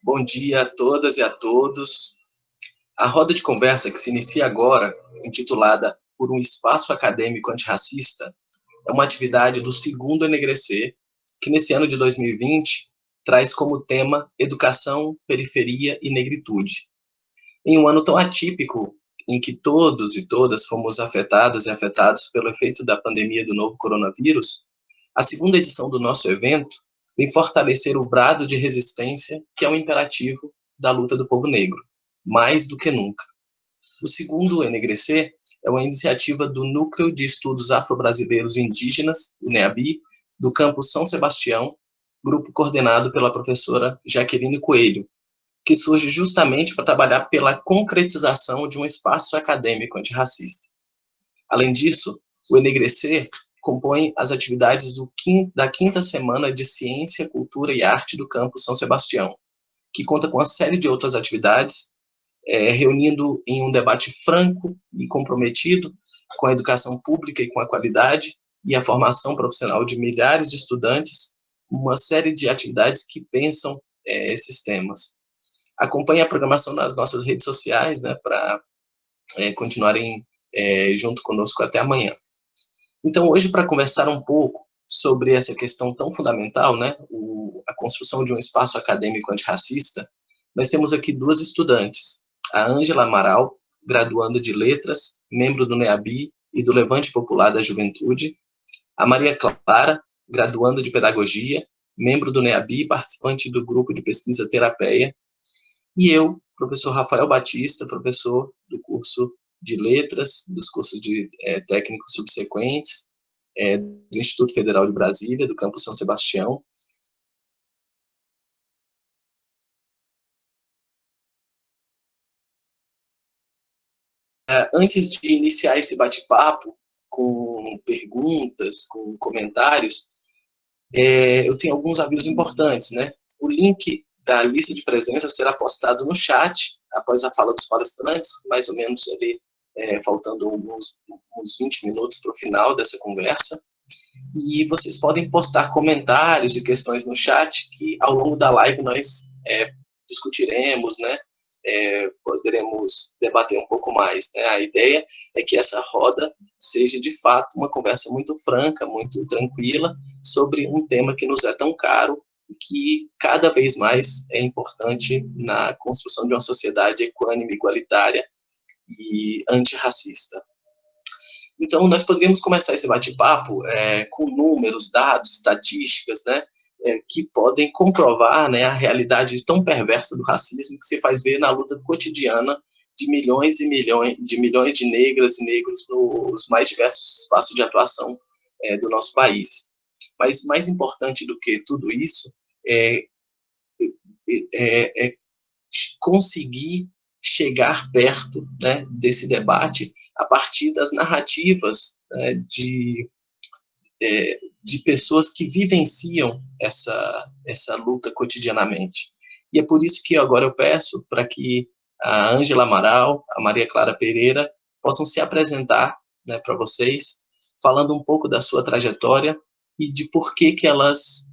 Bom dia a todas e a todos. A roda de conversa que se inicia agora, intitulada Por um Espaço Acadêmico Antirracista, é uma atividade do segundo Enegrecer, que nesse ano de 2020 traz como tema Educação, Periferia e Negritude. Em um ano tão atípico, em que todos e todas fomos afetadas e afetados pelo efeito da pandemia do novo coronavírus, a segunda edição do nosso evento vem fortalecer o brado de resistência que é um imperativo da luta do povo negro, mais do que nunca. O segundo Enegrecer é uma iniciativa do Núcleo de Estudos Afro-Brasileiros Indígenas, o NEABI, do campus São Sebastião, grupo coordenado pela professora Jaqueline Coelho, que surge justamente para trabalhar pela concretização de um espaço acadêmico antirracista. Além disso, o Enegrecer compõe as atividades da quinta semana de Ciência, Cultura e Arte do campus São Sebastião, que conta com uma série de outras atividades, reunindo em um debate franco e comprometido com a educação pública e com a qualidade e a formação profissional de milhares de estudantes, uma série de atividades que pensam esses temas. Acompanhe a programação nas nossas redes sociais, né, para continuarem junto conosco até amanhã. Então, hoje, para conversar um pouco sobre essa questão tão fundamental, né, a construção de um espaço acadêmico antirracista, nós temos aqui duas estudantes, a Ângela Amaral, graduanda de Letras, membro do NEABI e do Levante Popular da Juventude, a Maria Clara, graduanda de Pedagogia, membro do NEABI e participante do grupo de pesquisa Terapeia, e eu, professor Rafael Batista, professor do curso de Letras, dos cursos de técnicos subsequentes, do Instituto Federal de Brasília, do campus São Sebastião. Antes de iniciar esse bate-papo, com perguntas, com comentários, eu tenho alguns avisos importantes, né? O link da lista de presença será postado no chat, após a fala dos palestrantes, mais ou menos ali, faltando uns 20 minutos para o final dessa conversa. E vocês podem postar comentários e questões no chat, que ao longo da live nós discutiremos, né? Poderemos debater um pouco mais, né? A ideia é que essa roda seja, de fato, uma conversa muito franca, muito tranquila, sobre um tema que nos é tão caro e que cada vez mais é importante na construção de uma sociedade equânime, igualitária e antirracista. Então, nós poderíamos começar esse bate-papo com números, dados, estatísticas, né, que podem comprovar, né, a realidade tão perversa do racismo que se faz ver na luta cotidiana de milhões e milhões de negras e negros nos mais diversos espaços de atuação do nosso país. Mas mais importante do que tudo isso é conseguir chegar perto, né, desse debate a partir das narrativas de pessoas que vivenciam essa luta cotidianamente. E é por isso que agora eu peço para que a Ângela Amaral, a Maria Clara Pereira, possam se apresentar, né, para vocês, falando um pouco da sua trajetória e de por que elas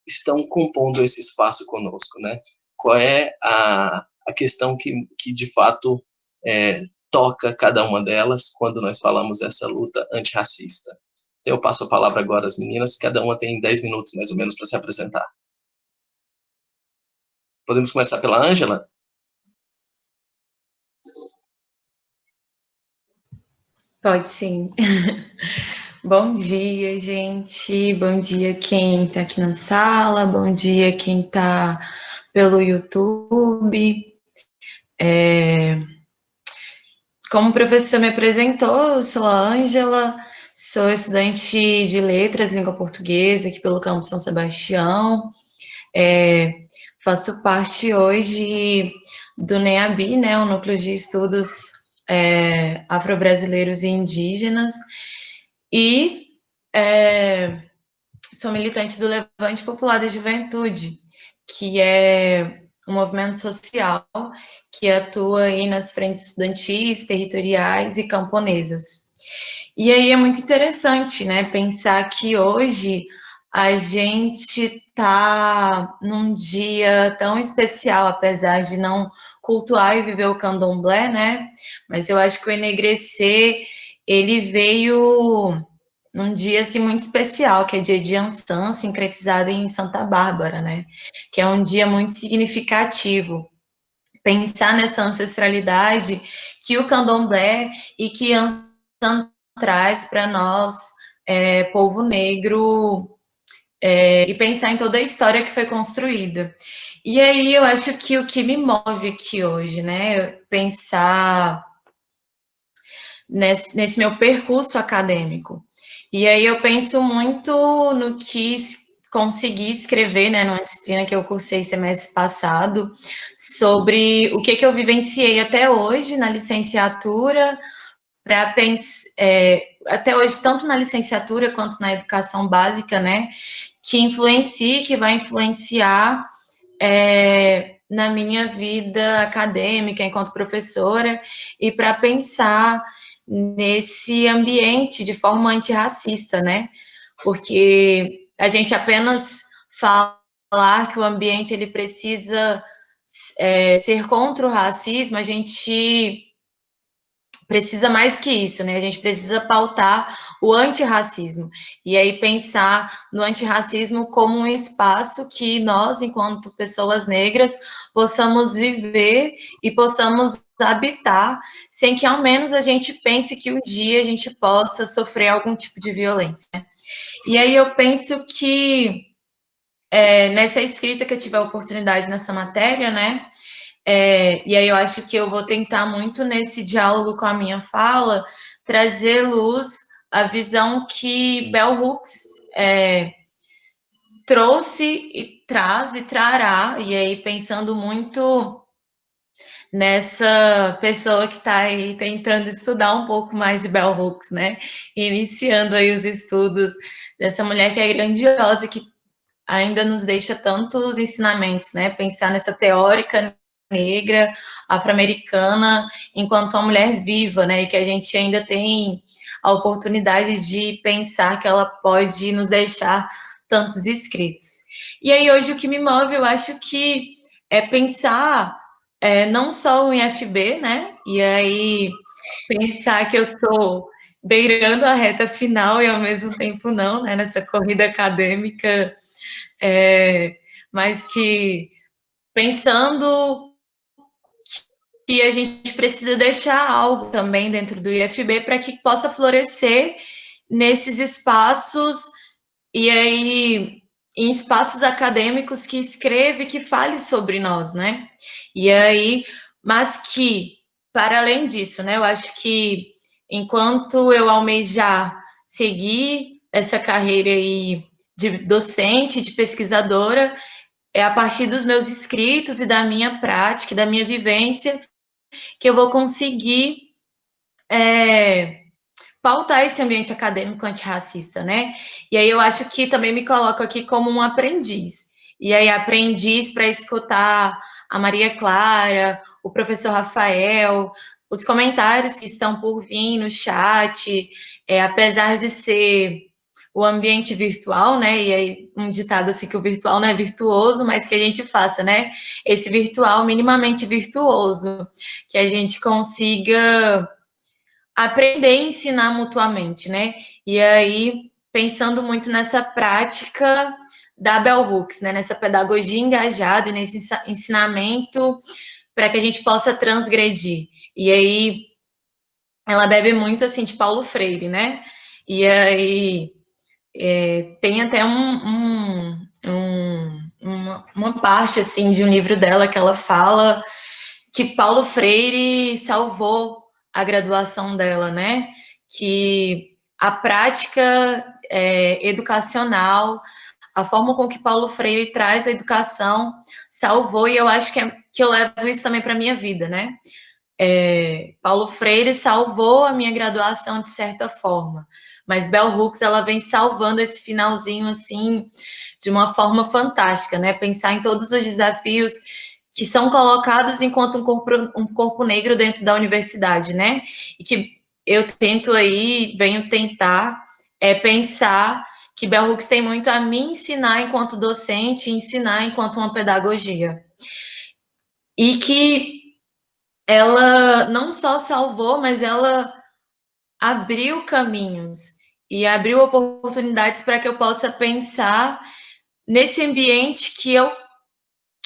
estão compondo esse espaço conosco, né? Qual é a questão que de fato toca cada uma delas quando nós falamos dessa luta antirracista. Então, eu passo a palavra agora às meninas, cada uma tem 10 minutos mais ou menos para se apresentar. Podemos começar pela Ângela? Pode sim. Bom dia, gente. Bom dia quem está aqui na sala. Bom dia quem está pelo YouTube. Como o professor me apresentou, eu sou a Ângela, sou estudante de Letras, Língua Portuguesa, aqui pelo campus São Sebastião. Faço parte hoje do NEABI, né, o Núcleo de Estudos Afro-Brasileiros e Indígenas, e sou militante do Levante Popular da Juventude, que é um movimento social que atua aí nas frentes estudantis, territoriais e camponesas. E aí é muito interessante, né, pensar que hoje a gente tá num dia tão especial, apesar de não cultuar e viver o candomblé, né? Mas eu acho que o Enegrecer, ele veio num dia assim muito especial, que é dia de Ansan, sincretizado em Santa Bárbara, né? Que é um dia muito significativo. Pensar nessa ancestralidade que o candomblé e que Ansan traz para nós, povo negro, e pensar em toda a história que foi construída. E aí eu acho que o que me move aqui hoje, né, pensar nesse meu percurso acadêmico. E aí eu penso muito no que consegui escrever, né, numa disciplina que eu cursei semestre passado, sobre o que eu vivenciei até hoje na licenciatura, para pensar, até hoje, tanto na licenciatura quanto na educação básica, né, que influencia, que vai influenciar na minha vida acadêmica enquanto professora, e para pensar nesse ambiente de forma antirracista, né? Porque a gente apenas falar que o ambiente ele precisa ser contra o racismo, a gente precisa mais que isso, né? A gente precisa pautar o antirracismo. E aí pensar no antirracismo como um espaço que nós, enquanto pessoas negras, possamos viver e possamos habitar, sem que ao menos a gente pense que um dia a gente possa sofrer algum tipo de violência. E aí eu penso que nessa escrita que eu tive a oportunidade nessa matéria, né? E aí eu acho que eu vou tentar muito nesse diálogo com a minha fala trazer luz à visão que Bell Hooks trouxe e traz e trará, e aí pensando muito nessa pessoa que está aí tentando estudar um pouco mais de Bell Hooks, né? Iniciando aí os estudos dessa mulher que é grandiosa, que ainda nos deixa tantos ensinamentos, né? Pensar nessa teórica negra, afro-americana, enquanto uma mulher viva, né? E que a gente ainda tem a oportunidade de pensar que ela pode nos deixar tantos escritos. E aí, hoje, o que me move, eu acho que é pensar não só o IFB, né? E aí, pensar que eu estou beirando a reta final e, ao mesmo tempo, não, né? Nessa corrida acadêmica, mas que pensando que a gente precisa deixar algo também dentro do IFB para que possa florescer nesses espaços, e aí em espaços acadêmicos que escreve, que fale sobre nós, né? E aí, mas que, para além disso, né, eu acho que enquanto eu almejar seguir essa carreira aí de docente, de pesquisadora, é a partir dos meus escritos e da minha prática, da minha vivência, que eu vou conseguir pautar esse ambiente acadêmico antirracista, né? E aí eu acho que também me coloco aqui como um aprendiz. E aí, aprendiz para escutar a Maria Clara, o professor Rafael, os comentários que estão por vir no chat, apesar de ser o ambiente virtual, né? E aí, um ditado assim que o virtual não é virtuoso, mas que a gente faça, né? Esse virtual minimamente virtuoso, que a gente consiga aprender e ensinar mutuamente, né? E aí, pensando muito nessa prática da Bell Hooks, né? Nessa pedagogia engajada e nesse ensinamento para que a gente possa transgredir. E aí, ela bebe muito, assim, de Paulo Freire, né? E aí, tem até uma parte, assim, de um livro dela que ela fala que Paulo Freire salvou a graduação dela, né? Que a prática educacional, a forma com que Paulo Freire traz a educação salvou, e eu acho que eu levo isso também para a minha vida, né? Paulo Freire salvou a minha graduação de certa forma, mas Bell Hooks, ela vem salvando esse finalzinho, assim, de uma forma fantástica, né? Pensar em todos os desafios que são colocados enquanto um corpo negro dentro da universidade, né? E que eu tento aí, venho tentar pensar que Bell Hooks tem muito a me ensinar enquanto docente, ensinar enquanto uma pedagogia. E que ela não só salvou, mas ela abriu caminhos e abriu oportunidades para que eu possa pensar nesse ambiente que eu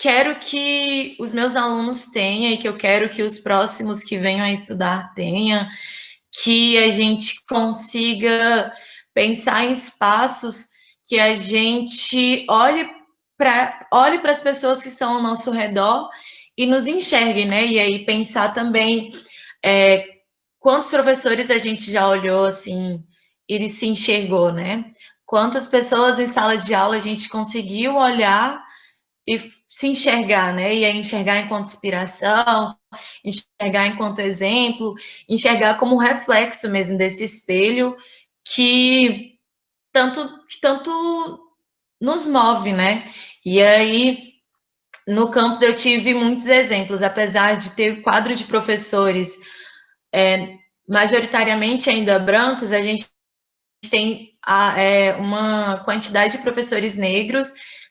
quero que os meus alunos tenham e que eu quero que os próximos que venham a estudar tenham, que a gente consiga pensar em espaços que a gente olhe para as pessoas que estão ao nosso redor e nos enxergue, né? E aí pensar também quantos professores a gente já olhou assim e se enxergou, né? Quantas pessoas em sala de aula a gente conseguiu olhar e se enxergar, né? E aí enxergar enquanto inspiração, enxergar enquanto exemplo, enxergar como reflexo mesmo desse espelho que tanto nos move, né? E aí no campus eu tive muitos exemplos, apesar de ter quadro de professores majoritariamente ainda brancos, a gente tem uma quantidade de professores negros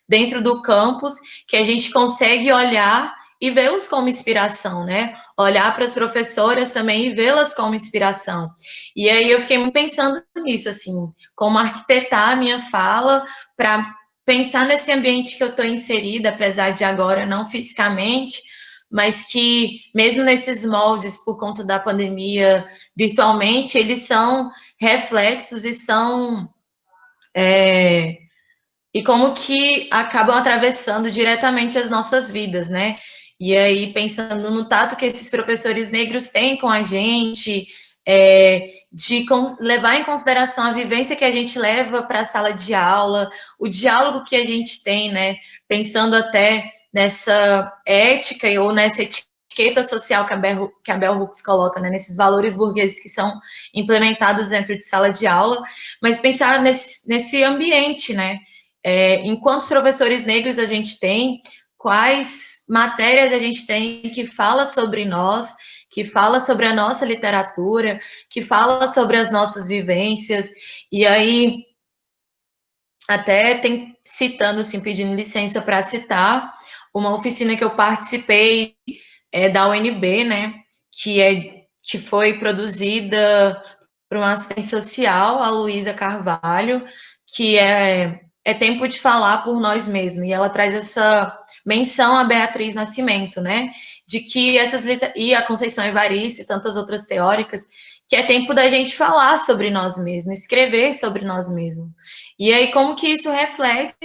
dentro do campus que a gente consegue olhar e vê-los como inspiração, né? Olhar para as professoras também e vê-las como inspiração. E aí eu fiquei muito pensando nisso, assim, como arquitetar a minha fala para pensar nesse ambiente que eu estou inserida, apesar de agora não fisicamente, mas que mesmo nesses moldes, por conta da pandemia virtualmente, eles são reflexos e são e como que acabam atravessando diretamente as nossas vidas, né? E aí, pensando no tato que esses professores negros têm com a gente, de levar em consideração a vivência que a gente leva para a sala de aula, o diálogo que a gente tem, né? Pensando até nessa ética ou nessa etiqueta social que a Bell Hooks coloca, né? Nesses valores burgueses que são implementados dentro de sala de aula, mas pensar nesse ambiente, né? Em quantos professores negros a gente tem, quais matérias a gente tem que fala sobre nós, que fala sobre a nossa literatura, que fala sobre as nossas vivências, e aí até citando, assim, pedindo licença para citar, uma oficina que eu participei da UNB, né, que foi produzida por uma assistente social, a Luísa Carvalho, que é tempo de falar por nós mesmos, e ela traz essa menção a Beatriz Nascimento, né, de que e a Conceição Evaristo e tantas outras teóricas, que é tempo da gente falar sobre nós mesmos, escrever sobre nós mesmos. E aí, como que isso reflete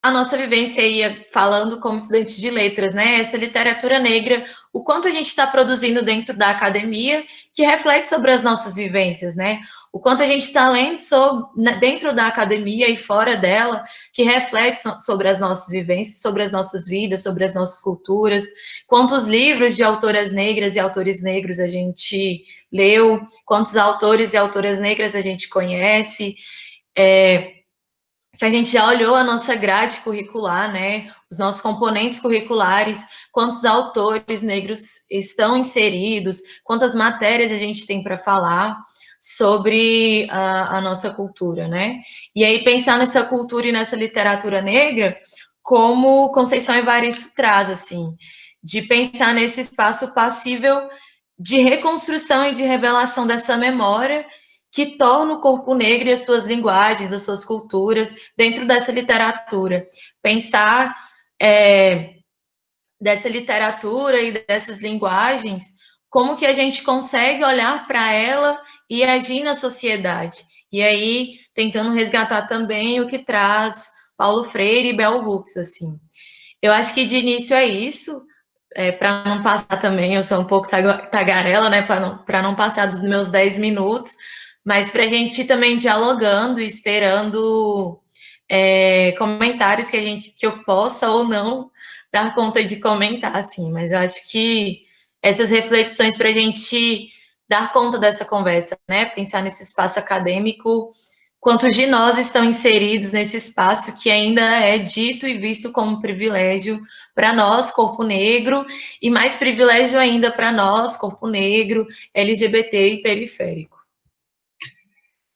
a nossa vivência aí, falando como estudante de letras, né? Essa literatura negra, o quanto a gente está produzindo dentro da academia, que reflete sobre as nossas vivências, né? O quanto a gente está lendo dentro da academia e fora dela, que reflete sobre as nossas vivências, sobre as nossas vidas, sobre as nossas culturas. Quantos livros de autoras negras e autores negros a gente leu, quantos autores e autoras negras a gente conhece, se a gente já olhou a nossa grade curricular, né, os nossos componentes curriculares, quantos autores negros estão inseridos, quantas matérias a gente tem para falar sobre a nossa cultura, né? E aí pensar nessa cultura e nessa literatura negra, como Conceição Evaristo traz, assim, de pensar nesse espaço passível de reconstrução e de revelação dessa memória que torna o corpo negro e as suas linguagens, as suas culturas dentro dessa literatura. Pensar dessa literatura e dessas linguagens, como que a gente consegue olhar para ela e agir na sociedade. E aí, tentando resgatar também o que traz Paulo Freire e Bell Hooks, assim. Eu acho que de início é isso, para não passar também, eu sou um pouco tagarela, né, para não passar dos meus 10 minutos, mas para a gente ir também dialogando e esperando comentários que eu possa ou não dar conta de comentar, assim, mas eu acho que essas reflexões para a gente dar conta dessa conversa, né, pensar nesse espaço acadêmico, quantos de nós estão inseridos nesse espaço que ainda é dito e visto como privilégio para nós, corpo negro, e mais privilégio ainda para nós, corpo negro, LGBT e periférico.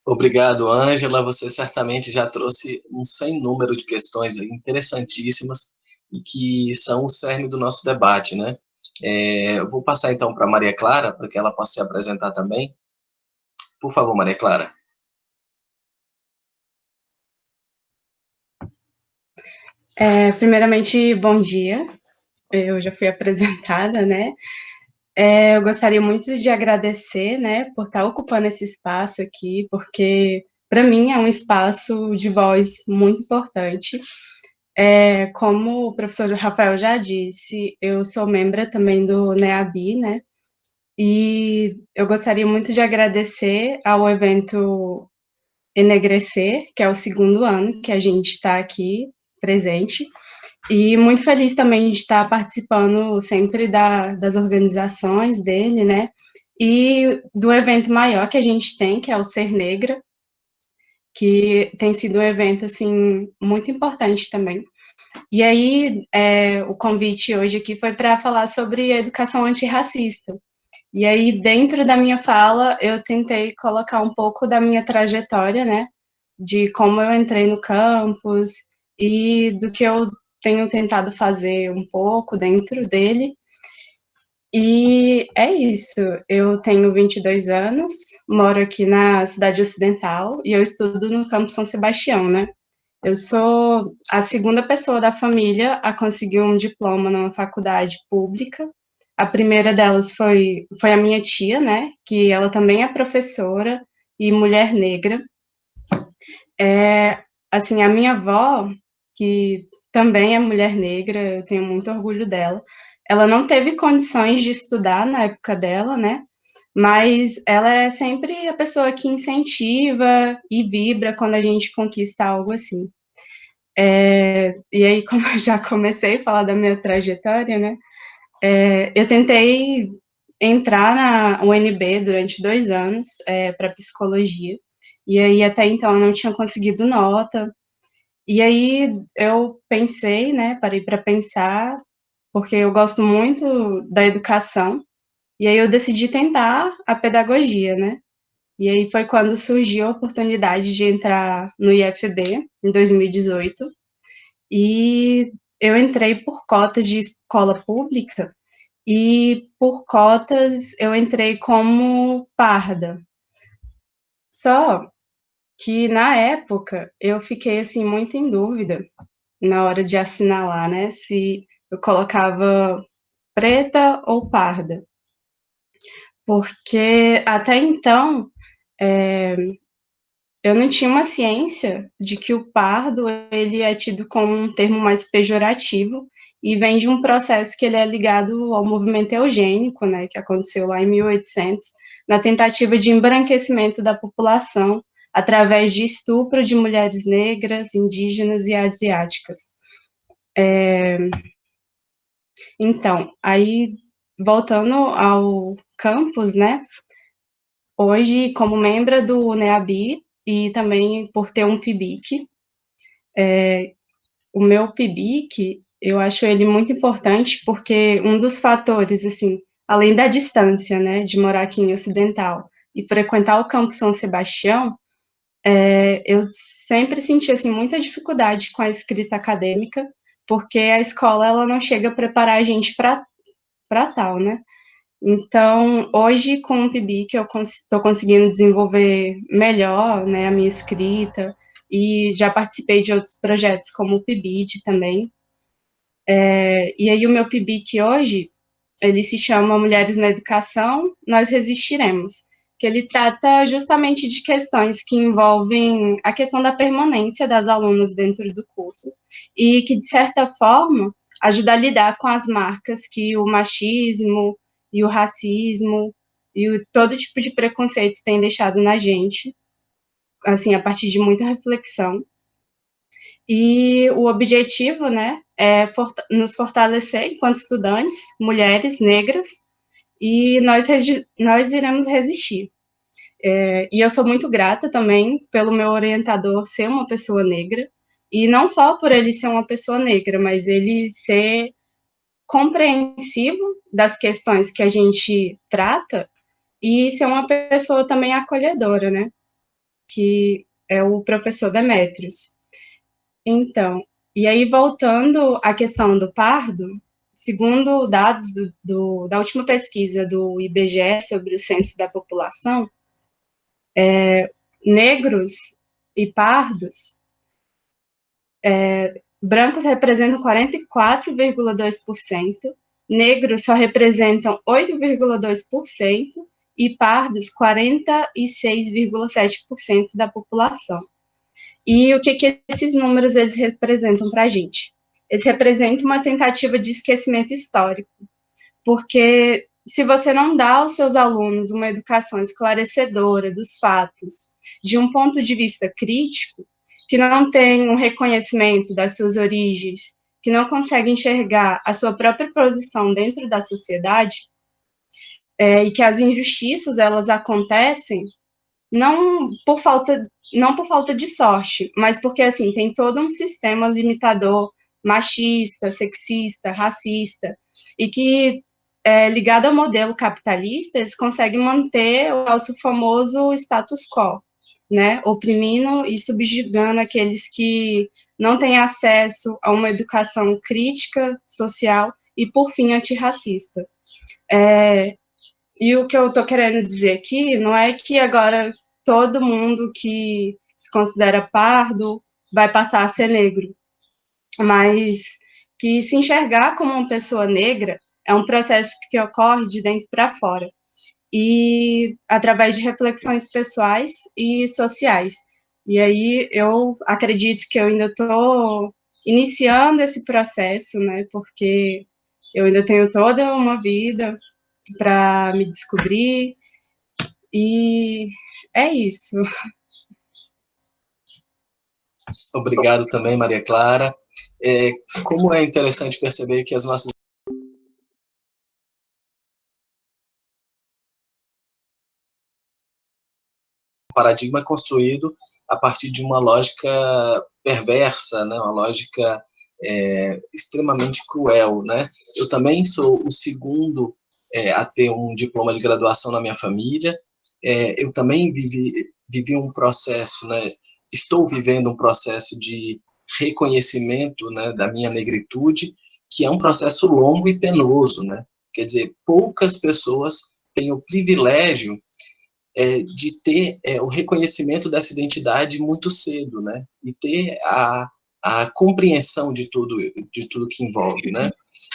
Obrigado, Ângela. Você certamente já trouxe um sem número de questões aí interessantíssimas e que são o cerne do nosso debate, né? Eu vou passar então para Maria Clara, para que ela possa se apresentar também. Por favor, Maria Clara. Primeiramente, bom dia. Eu já fui apresentada, né? Eu gostaria muito de agradecer, né, por estar ocupando esse espaço aqui, porque para mim é um espaço de voz muito importante. Como o professor Rafael já disse, eu sou membro também do NEABI, né? E eu gostaria muito de agradecer ao evento Enegrecer, que é o segundo ano que a gente está aqui presente. E muito feliz também de estar participando sempre das organizações dele, né? E do evento maior que a gente tem, que é o Ser Negra, que tem sido um evento, assim, muito importante também. E aí, o convite hoje aqui foi para falar sobre a educação antirracista. E aí, dentro da minha fala, eu tentei colocar um pouco da minha trajetória, né? De como eu entrei no campus e do que eu tenho tentado fazer um pouco dentro dele. E é isso. Eu tenho 22 anos, moro aqui na cidade ocidental e eu estudo no campus São Sebastião, né? Eu sou a segunda pessoa da família a conseguir um diploma numa faculdade pública. A primeira delas foi a minha tia, né? Que ela também é professora e mulher negra. Assim, a minha avó, que também é mulher negra, eu tenho muito orgulho dela. Ela não teve condições de estudar na época dela, né? Mas ela é sempre a pessoa que incentiva e vibra quando a gente conquista algo assim. E aí, como eu já comecei a falar da minha trajetória, né? Eu tentei entrar na UNB durante 2 anos para psicologia. E aí, até então, eu não tinha conseguido nota. E aí, eu pensei, né? Parei para pensar, porque eu gosto muito da educação. E aí, eu decidi tentar a pedagogia, né? E aí foi quando surgiu a oportunidade de entrar no IFB, em 2018. E eu entrei por cotas de escola pública e por cotas eu entrei como parda. Só que na época eu fiquei assim muito em dúvida na hora de assinalar, né, se eu colocava preta ou parda, porque até então eu não tinha uma ciência de que o pardo ele é tido como um termo mais pejorativo e vem de um processo que ele é ligado ao movimento eugênico, né, que aconteceu lá em 1800, na tentativa de embranquecimento da população através de estupro de mulheres negras, indígenas e asiáticas. Então, aí voltando ao campus, né, hoje como membro do NEABI e também por ter um PIBIC, o meu PIBIC, eu acho ele muito importante porque um dos fatores, assim, além da distância, né, de morar aqui em Ocidental e frequentar o Campo São Sebastião, eu sempre senti, assim, muita dificuldade com a escrita acadêmica, porque a escola, ela não chega a preparar a gente para tal, né. Então, hoje, com o PIBIC, eu estou conseguindo desenvolver melhor, né, a minha escrita, e já participei de outros projetos, como o PIBID também. E aí o meu PIBIC hoje, ele se chama Mulheres na Educação, Nós Resistiremos, que ele trata justamente de questões que envolvem a questão da permanência das alunas dentro do curso e que, de certa forma, ajuda a lidar com as marcas que o machismo e o racismo e todo tipo de preconceito tem deixado na gente, assim, a partir de muita reflexão. E o objetivo, né, é nos fortalecer enquanto estudantes, mulheres negras, e nós iremos resistir. E eu sou muito grata também pelo meu orientador ser uma pessoa negra, e não só por ele ser uma pessoa negra, mas ele ser compreensivo das questões que a gente trata e ser uma pessoa também acolhedora, né? que é o professor Demétrios. Então, e aí voltando à questão do pardo, segundo dados da última pesquisa do IBGE sobre o censo da população, negros e pardos, brancos representam 44,2%, negros só representam 8,2% e pardos 46,7% da população. E o que esses números eles representam para a gente? Eles representam uma tentativa de esquecimento histórico, porque se você não dá aos seus alunos uma educação esclarecedora dos fatos, de um ponto de vista crítico, que não tem um reconhecimento das suas origens, que não consegue enxergar a sua própria posição dentro da sociedade, e que as injustiças elas acontecem não por falta de sorte, mas porque assim tem todo um sistema limitador machista, sexista, racista, e que ligado ao modelo capitalista, eles conseguem manter o nosso famoso status quo, né, oprimindo e subjugando aqueles que não têm acesso a uma educação crítica, social e, por fim, antirracista. E o que eu estou querendo dizer aqui não é que agora todo mundo que se considera pardo vai passar a ser negro, mas que se enxergar como uma pessoa negra é um processo que ocorre de dentro para fora, e através de reflexões pessoais e sociais. E aí eu acredito que eu ainda estou iniciando esse processo, né, porque eu ainda tenho toda uma vida para me descobrir, e é isso. Obrigado também, Maria Clara. Como é interessante perceber que as nossas paradigma construído a partir de uma lógica perversa, né? Uma lógica extremamente cruel, né? Eu também sou o segundo a ter um diploma de graduação na minha família. Eu também vivi um processo, né? Estou vivendo um processo de reconhecimento, né, da minha negritude, que é um processo longo e penoso, né? Quer dizer, poucas pessoas têm o privilégio de ter o reconhecimento dessa identidade muito cedo, né? E ter a compreensão de tudo que envolve, né?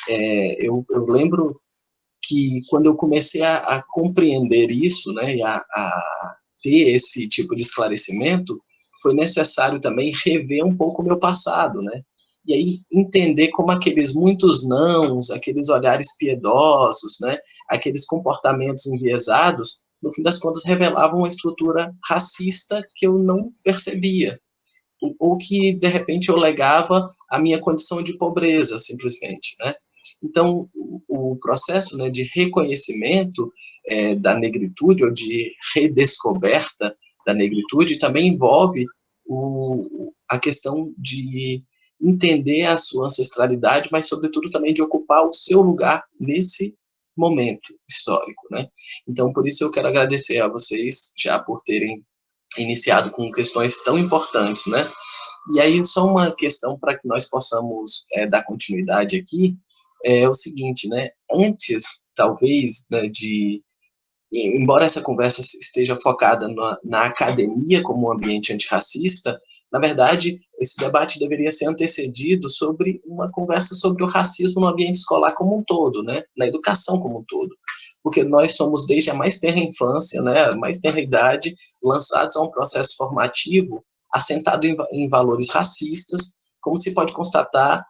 Eu lembro que quando eu comecei a compreender isso, né, e a ter esse tipo de esclarecimento, foi necessário também rever um pouco o meu passado, né? E aí entender como aqueles muitos nãos, aqueles olhares piedosos, né, aqueles comportamentos enviesados, no fim das contas revelavam uma estrutura racista que eu não percebia, ou que de repente eu legava a minha condição de pobreza, simplesmente, né? Então, o processo, né, de reconhecimento da negritude, ou de redescoberta da negritude, também envolve a questão de entender a sua ancestralidade, mas, sobretudo, também de ocupar o seu lugar nesse momento histórico, né? Então, por isso eu quero agradecer a vocês já por terem iniciado com questões tão importantes, né? E aí, só uma questão para que nós possamos dar continuidade aqui, é o seguinte, né? Antes, talvez, né, embora essa conversa esteja focada na academia como um ambiente antirracista, na verdade, esse debate deveria ser antecedido sobre uma conversa sobre o racismo no ambiente escolar como um todo, né? Na educação como um todo. Porque nós somos, desde a mais tenra infância, né, a mais tenra idade, lançados a um processo formativo assentado em valores racistas, como se pode constatar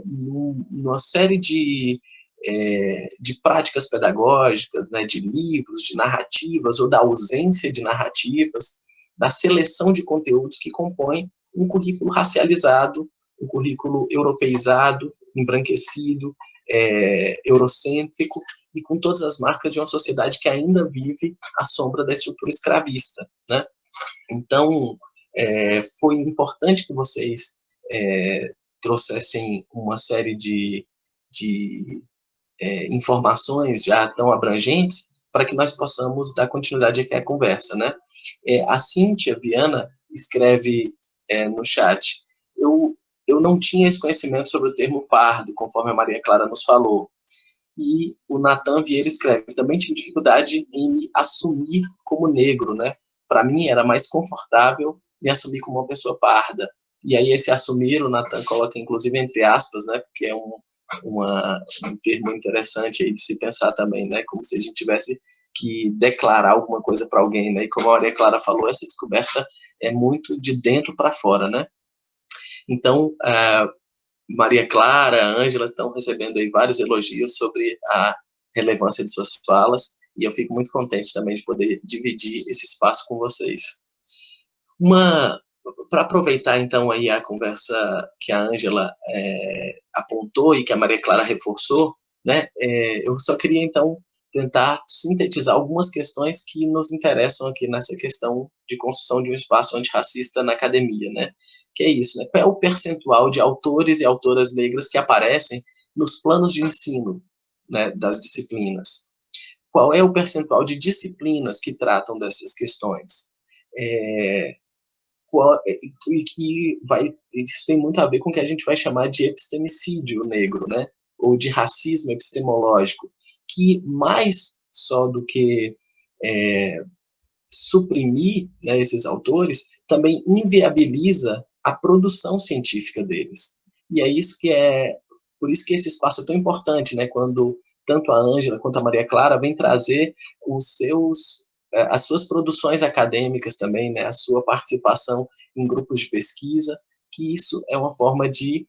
numa série de práticas pedagógicas, né, de livros, de narrativas, ou da ausência de narrativas, da seleção de conteúdos que compõem um currículo racializado, um currículo europeizado, embranquecido, eurocêntrico, e com todas as marcas de uma sociedade que ainda vive à sombra da estrutura escravista, né? Então, foi importante que vocês trouxessem uma série de informações já tão abrangentes, para que nós possamos dar continuidade aqui à conversa, né? A Cíntia Viana escreve no chat, eu não tinha esse conhecimento sobre o termo pardo, conforme a Maria Clara nos falou. E o Natan Vieira escreve, também tive dificuldade em me assumir como negro, né? Para mim era mais confortável me assumir como uma pessoa parda. E aí esse assumir, o Natan coloca inclusive entre aspas, né? Porque é um termo interessante aí de se pensar também, né? Como se a gente tivesse que declarar alguma coisa para alguém, né? E como a Maria Clara falou, essa descoberta é muito de dentro para fora, né? Então, Maria Clara, Ângela estão recebendo aí vários elogios sobre a relevância de suas falas, e eu fico muito contente também de poder dividir esse espaço com vocês. Para aproveitar então aí a conversa que a Ângela apontou e que a Maria Clara reforçou, né, eu só queria então tentar sintetizar algumas questões que nos interessam aqui nessa questão de construção de um espaço antirracista na academia, né? Que é isso, né? Qual é o percentual de autores e autoras negras que aparecem nos planos de ensino, né, das disciplinas? Qual é o percentual de disciplinas que tratam dessas questões? Isso tem muito a ver com o que a gente vai chamar de epistemicídio negro, né? Ou de racismo epistemológico, que mais só do que suprimir, né, esses autores, também inviabiliza a produção científica deles. E por isso que esse espaço é tão importante, né, quando tanto a Ângela quanto a Maria Clara vem trazer as suas produções acadêmicas também, né, a sua participação em grupos de pesquisa, que isso é uma forma de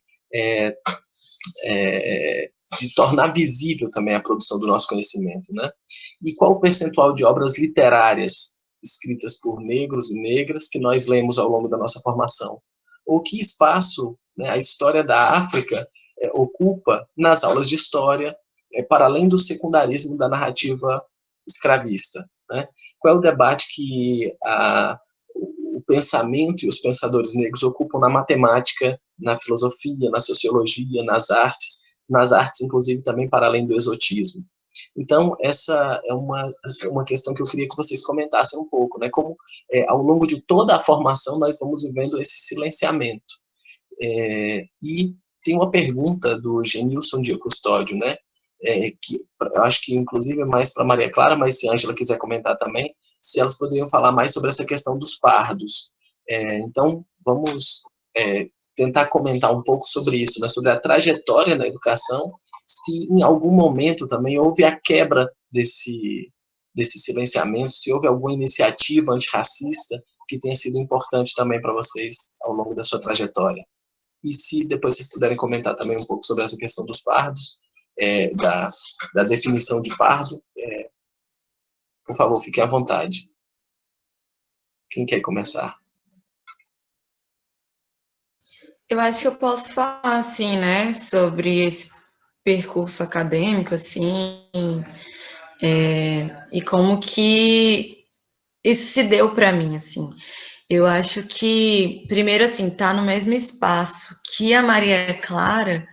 tornar visível também a produção do nosso conhecimento, né? E qual o percentual de obras literárias escritas por negros e negras que nós lemos ao longo da nossa formação? Ou que espaço, né, a história da África ocupa nas aulas de história, para além do secundarismo da narrativa escravista, né? Qual é o debate que o pensamento e os pensadores negros ocupam na matemática, na filosofia, na sociologia, nas artes inclusive também para além do exotismo? Então, essa é uma questão que eu queria que vocês comentassem um pouco, né? Como, ao longo de toda a formação, nós vamos vivendo esse silenciamento. E tem uma pergunta do Genilson de Custódio, né? Que eu acho que, inclusive, é mais para Maria Clara, mas se a Ângela quiser comentar também, se elas poderiam falar mais sobre essa questão dos pardos. Então, vamos tentar comentar um pouco sobre isso, né? Sobre a trajetória da educação, se em algum momento também houve a quebra desse silenciamento, se houve alguma iniciativa antirracista que tenha sido importante também para vocês ao longo da sua trajetória. E se depois vocês puderem comentar também um pouco sobre essa questão dos pardos, da definição de pardo, por favor, fiquem à vontade. Quem quer começar? Eu acho que eu posso falar, assim, né, sobre esse percurso acadêmico, assim, e como que isso se deu para mim, assim. Eu acho que, primeiro, assim, tá no mesmo espaço que a Maria Clara,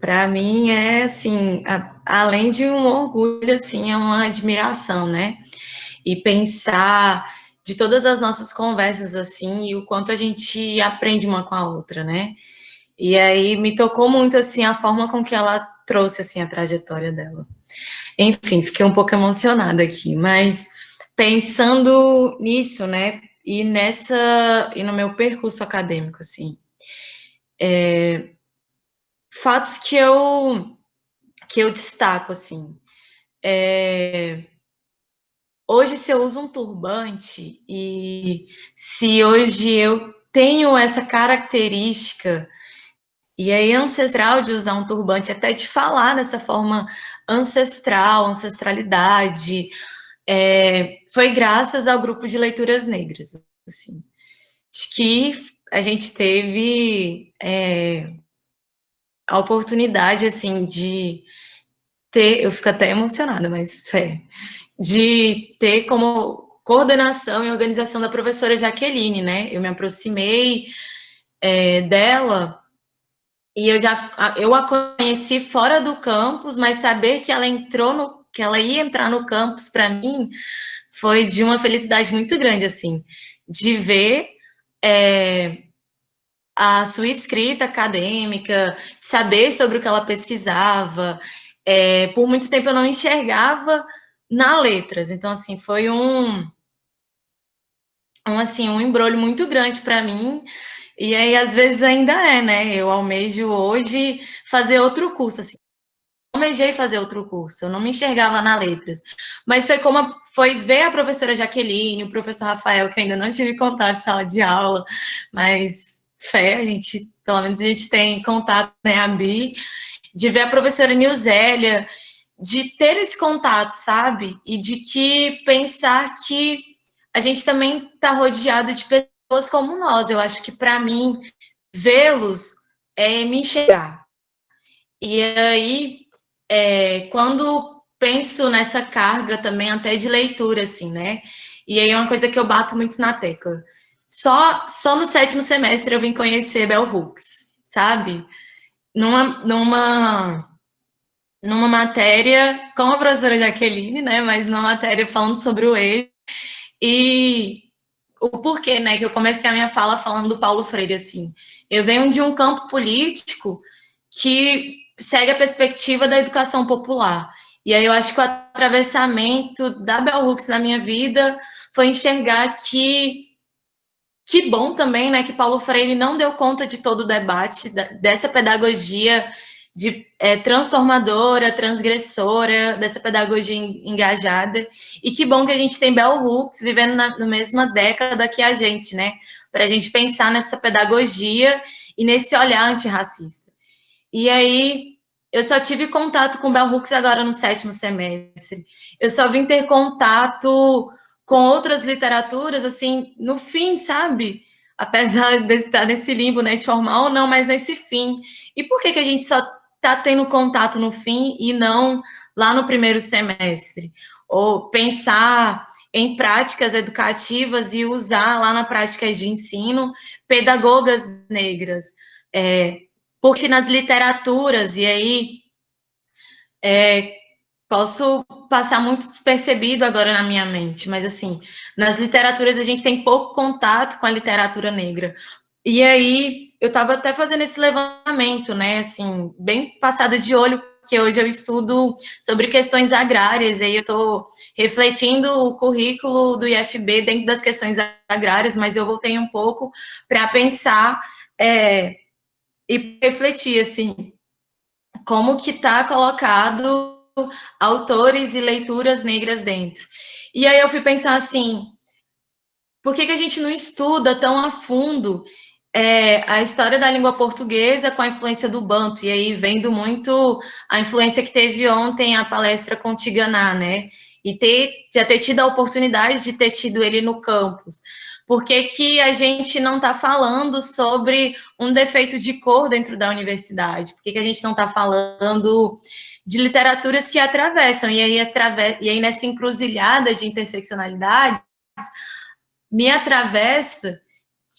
para mim é, assim, além de um orgulho, assim, é uma admiração, né? E pensar de todas as nossas conversas, assim, e o quanto a gente aprende uma com a outra, né? E aí me tocou muito, assim, a forma com que ela trouxe, assim, a trajetória dela. Enfim, fiquei um pouco emocionada aqui, mas pensando nisso, né, e no meu percurso acadêmico, assim, fatos que eu destaco, assim, hoje, se eu uso um turbante e se hoje eu tenho essa característica e aí ancestral de usar um turbante, até de falar dessa forma ancestral, ancestralidade, foi graças ao grupo de leituras negras, assim, de que a gente teve a oportunidade, assim, de ter, eu fico até emocionada, mas de ter como coordenação e organização da professora Jaqueline, né? Eu me aproximei dela e eu a conheci fora do campus, mas saber que ela entrou que ela ia entrar no campus, para mim, foi de uma felicidade muito grande, assim, de ver a sua escrita acadêmica, saber sobre o que ela pesquisava. Por muito tempo eu não enxergava na letras, então, assim, foi um embrolho muito grande para mim, e aí, às vezes, ainda né? Eu almejo hoje fazer outro curso, assim, almejei fazer outro curso, eu não me enxergava na letras, mas foi ver a professora Jaqueline, o professor Rafael, que eu ainda não tive contato de sala de aula, mas pelo menos a gente tem contato, né, a Bi, de ver a professora Nilzélia, de ter esse contato, sabe? E de que pensar que a gente também está rodeado de pessoas como nós. Eu acho que, para mim, vê-los é me enxergar. E aí, quando penso nessa carga também até de leitura, assim, né? E aí é uma coisa que eu bato muito na tecla. Só no 7º semestre eu vim conhecer Bell Hooks, sabe? Numa matéria com a professora Jaqueline, né? Mas numa matéria falando sobre o eixo. E o porquê, né? Que eu comecei a minha fala falando do Paulo Freire, assim. Eu venho de um campo político que segue a perspectiva da educação popular. E aí eu acho que o atravessamento da Bell Hooks na minha vida foi enxergar que bom também, né, que Paulo Freire não deu conta de todo o debate dessa pedagogia transformadora, transgressora, dessa pedagogia engajada, e que bom que a gente tem Bell Hooks vivendo na mesma década que a gente, né, para a gente pensar nessa pedagogia e nesse olhar antirracista. E aí, eu só tive contato com Bell Hooks agora no 7º semestre. Eu só vim ter contato com outras literaturas, assim, no fim, sabe? Apesar de estar nesse limbo, né, de formar ou não, mas nesse fim. E por que a gente só está tendo contato no fim e não lá no 1º semestre? Ou pensar em práticas educativas e usar lá na prática de ensino pedagogas negras, porque nas literaturas, e aí posso passar muito despercebido agora na minha mente, mas assim, nas literaturas a gente tem pouco contato com a literatura negra. E aí eu estava até fazendo esse levantamento, né, assim, bem passada de olho, porque hoje eu estudo sobre questões agrárias, e aí eu estou refletindo o currículo do IFB dentro das questões agrárias, mas eu voltei um pouco para pensar e refletir, assim, como que está colocado autores e leituras negras dentro. E aí eu fui pensar assim, por que a gente não estuda tão a fundo a história da língua portuguesa com a influência do Banto? E aí vendo muito a influência que teve ontem a palestra com Tiganá, né? E já ter tido a oportunidade de ter tido ele no campus. Por que a gente não está falando sobre um defeito de cor dentro da universidade? Por que a gente não está falando de literaturas que atravessam? E aí nessa encruzilhada de interseccionalidade, me atravessa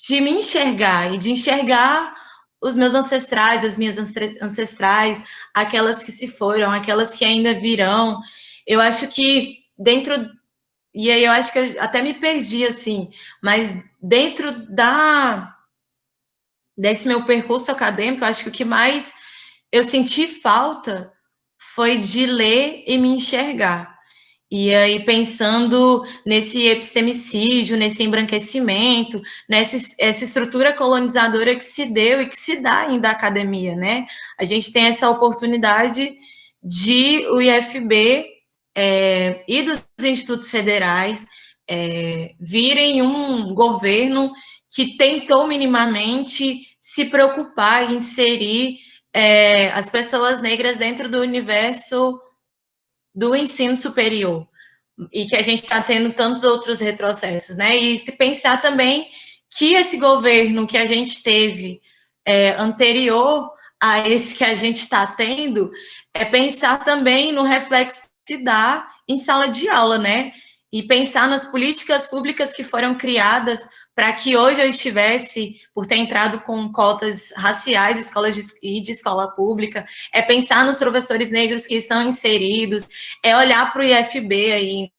de me enxergar e de enxergar os meus ancestrais, as minhas ancestrais, aquelas que se foram, aquelas que ainda virão. Eu acho que dentro, e aí eu acho que eu até me perdi, assim, mas dentro desse meu percurso acadêmico, eu acho que o que mais eu senti falta foi de ler e me enxergar. E aí, pensando nesse epistemicídio, nesse embranquecimento, essa estrutura colonizadora que se deu e que se dá ainda à academia, né? A gente tem essa oportunidade de o IFB e dos institutos federais virem um governo que tentou minimamente se preocupar e inserir as pessoas negras dentro do universo do ensino superior, e que a gente está tendo tantos outros retrocessos, né? E pensar também que esse governo que a gente teve anterior a esse que a gente está tendo, pensar também no reflexo que se dá em sala de aula, né? e pensar nas políticas públicas que foram criadas para que hoje eu estivesse, por ter entrado com cotas raciais de escola pública, é pensar nos professores negros que estão inseridos, é olhar para o IFB aí,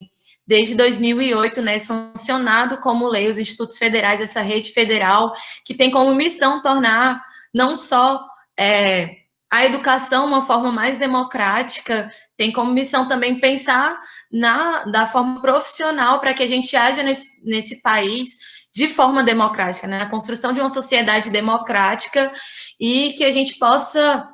desde 2008, né, sancionado como lei os institutos federais, essa rede federal, que tem como missão tornar não só a educação uma forma mais democrática, tem como missão também pensar da forma profissional para que a gente haja nesse país de forma democrática, né, na construção de uma sociedade democrática e que a gente possa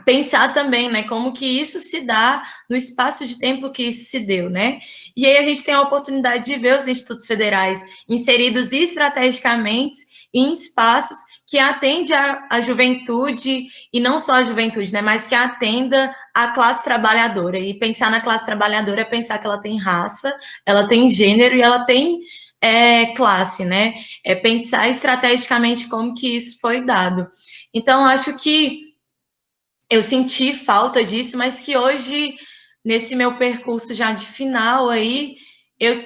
pensar também, né, como que isso se dá no espaço de tempo que isso se deu, né? E aí a gente tem a oportunidade de ver os institutos federais inseridos estrategicamente em espaços que atende a juventude, e não só a juventude, né, mas que atenda a classe trabalhadora. E pensar na classe trabalhadora é pensar que ela tem raça, ela tem gênero e ela tem classe, né? É pensar estrategicamente como que isso foi dado. Então, acho que eu senti falta disso, mas que hoje, nesse meu percurso já de final aí, eu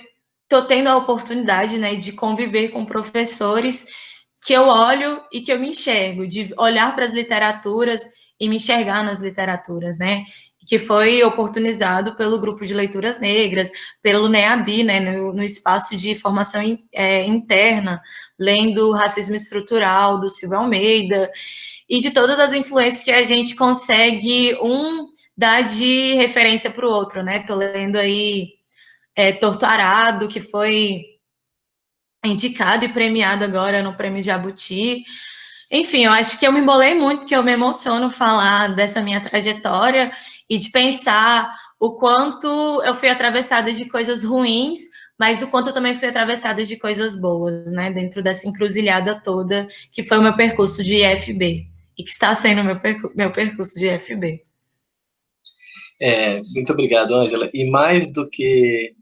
tô tendo a oportunidade, né, de conviver com professores que eu olho e que eu me enxergo, de olhar para as literaturas e me enxergar nas literaturas, né, que foi oportunizado pelo Grupo de Leituras Negras, pelo NEABI, né, no espaço de formação interna, lendo Racismo Estrutural, do Silvio Almeida, e de todas as influências que a gente consegue dar de referência para o outro, né? Tô lendo aí Torto Arado, que foi indicado e premiado agora no Prêmio Jabuti. Enfim, eu acho que eu me embolei muito, que eu me emociono falar dessa minha trajetória e de pensar o quanto eu fui atravessada de coisas ruins, mas o quanto eu também fui atravessada de coisas boas, né? Dentro dessa encruzilhada toda que foi o meu percurso de IFB e que está sendo meu percurso de IFB. Muito obrigado, Ângela. E mais do que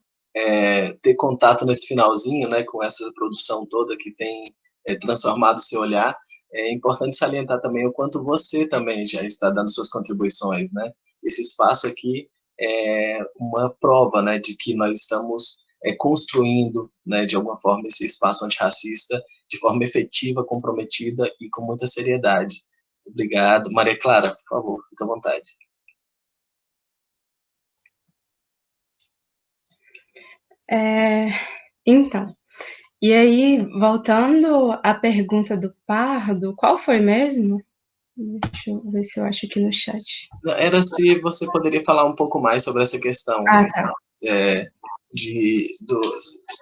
ter contato nesse finalzinho, né, com essa produção toda que tem transformado o seu olhar, é importante salientar também o quanto você também já está dando suas contribuições, né? Esse espaço aqui é uma prova, né, de que nós estamos construindo, né, de alguma forma, esse espaço antirracista de forma efetiva, comprometida e com muita seriedade. Obrigado. Maria Clara, por favor, fique à vontade. Então, e aí, voltando à pergunta do Pardo, qual foi mesmo? Deixa eu ver se eu acho aqui no chat. Era se você poderia falar um pouco mais sobre essa questão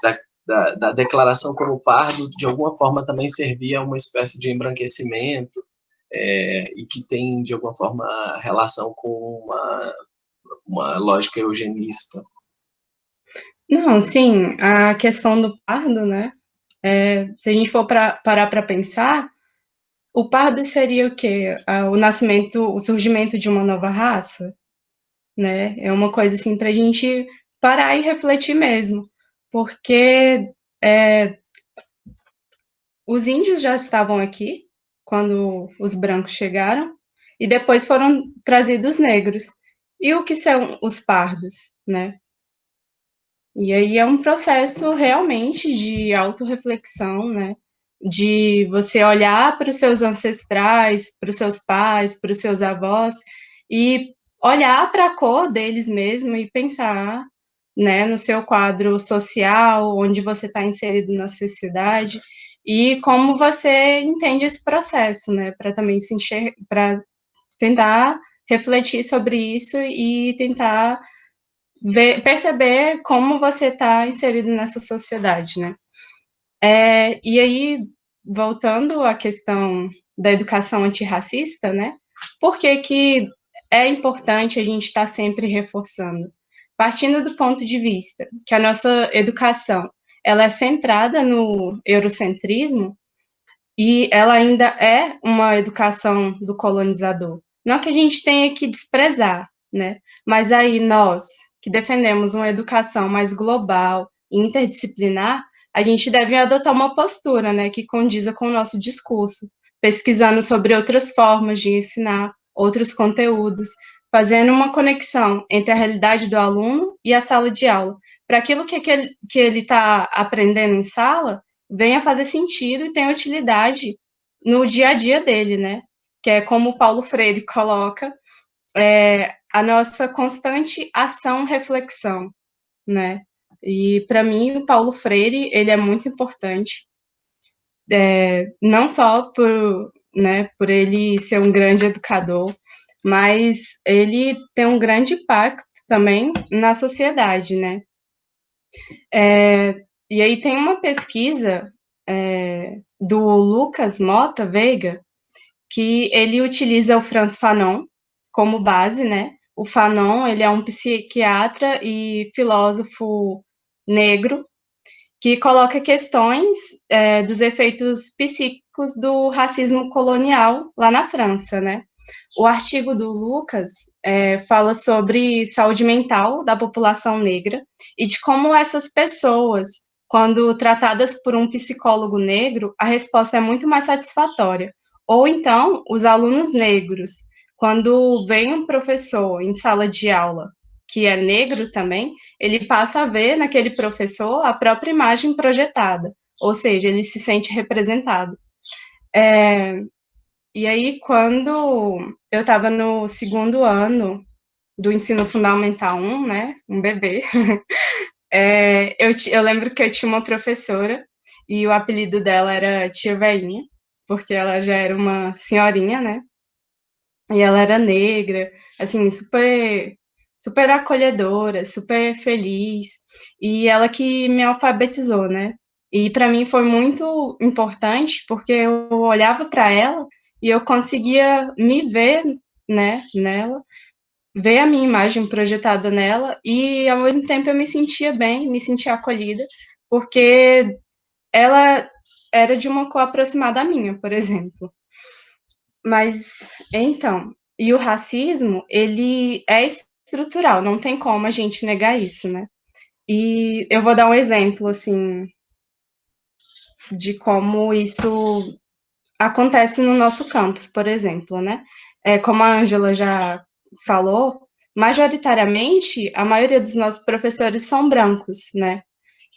tá. Da declaração como pardo, de alguma forma também servia a uma espécie de embranquecimento e que tem, de alguma forma, relação com uma lógica eugenista. Não, sim, a questão do pardo, né? Se a gente for parar para pensar, o pardo seria o quê? O surgimento de uma nova raça, né? É uma coisa assim para a gente parar e refletir mesmo, porque os índios já estavam aqui quando os brancos chegaram e depois foram trazidos negros. E o que são os pardos, né? E aí é um processo realmente de autorreflexão, né? De você olhar para os seus ancestrais, para os seus pais, para os seus avós, e olhar para a cor deles mesmo e pensar, né, no seu quadro social, onde você está inserido na sociedade, e como você entende esse processo, né? Para também se enxergar, para tentar refletir sobre isso e tentar perceber como você está inserido nessa sociedade, né? E aí, voltando à questão da educação antirracista, né? Por que é importante a gente estar sempre reforçando? Partindo do ponto de vista que a nossa educação ela é centrada no eurocentrismo e ela ainda é uma educação do colonizador. Não que a gente tenha que desprezar, né? Mas aí nós, que defendemos uma educação mais global e interdisciplinar, a gente deve adotar uma postura, né, que condiza com o nosso discurso, pesquisando sobre outras formas de ensinar, outros conteúdos, fazendo uma conexão entre a realidade do aluno e a sala de aula, para aquilo que ele está aprendendo em sala venha fazer sentido e tenha utilidade no dia a dia dele, né? Que é como o Paulo Freire coloca, a nossa constante ação-reflexão, né? E para mim o Paulo Freire ele é muito importante, não só por ele ser um grande educador, mas ele tem um grande impacto também na sociedade, né? E aí tem uma pesquisa do Lucas Mota Veiga, que ele utiliza o Frantz Fanon como base, né? O Fanon, ele é um psiquiatra e filósofo negro que coloca questões dos efeitos psíquicos do racismo colonial lá na França, né? O artigo do Lucas fala sobre saúde mental da população negra e de como essas pessoas, quando tratadas por um psicólogo negro, a resposta é muito mais satisfatória. Ou então, os alunos negros, quando vem um professor em sala de aula que é negro também, ele passa a ver naquele professor a própria imagem projetada, ou seja, ele se sente representado. E aí, quando eu estava no segundo ano do ensino fundamental 1, né, um bebê, eu lembro que eu tinha uma professora e o apelido dela era Tia Veinha, porque ela já era uma senhorinha, né, e ela era negra, assim, super acolhedora, super feliz, e ela que me alfabetizou, né? E para mim foi muito importante porque eu olhava para ela e eu conseguia me ver, né, nela, ver a minha imagem projetada nela e ao mesmo tempo eu me sentia bem, me sentia acolhida, porque ela era de uma cor aproximada à minha, por exemplo. Mas, então, e o racismo, ele é estrutural, não tem como a gente negar isso, né? E eu vou dar um exemplo, assim, de como isso acontece no nosso campus, por exemplo, né? Como a Ângela já falou, majoritariamente, a maioria dos nossos professores são brancos, né?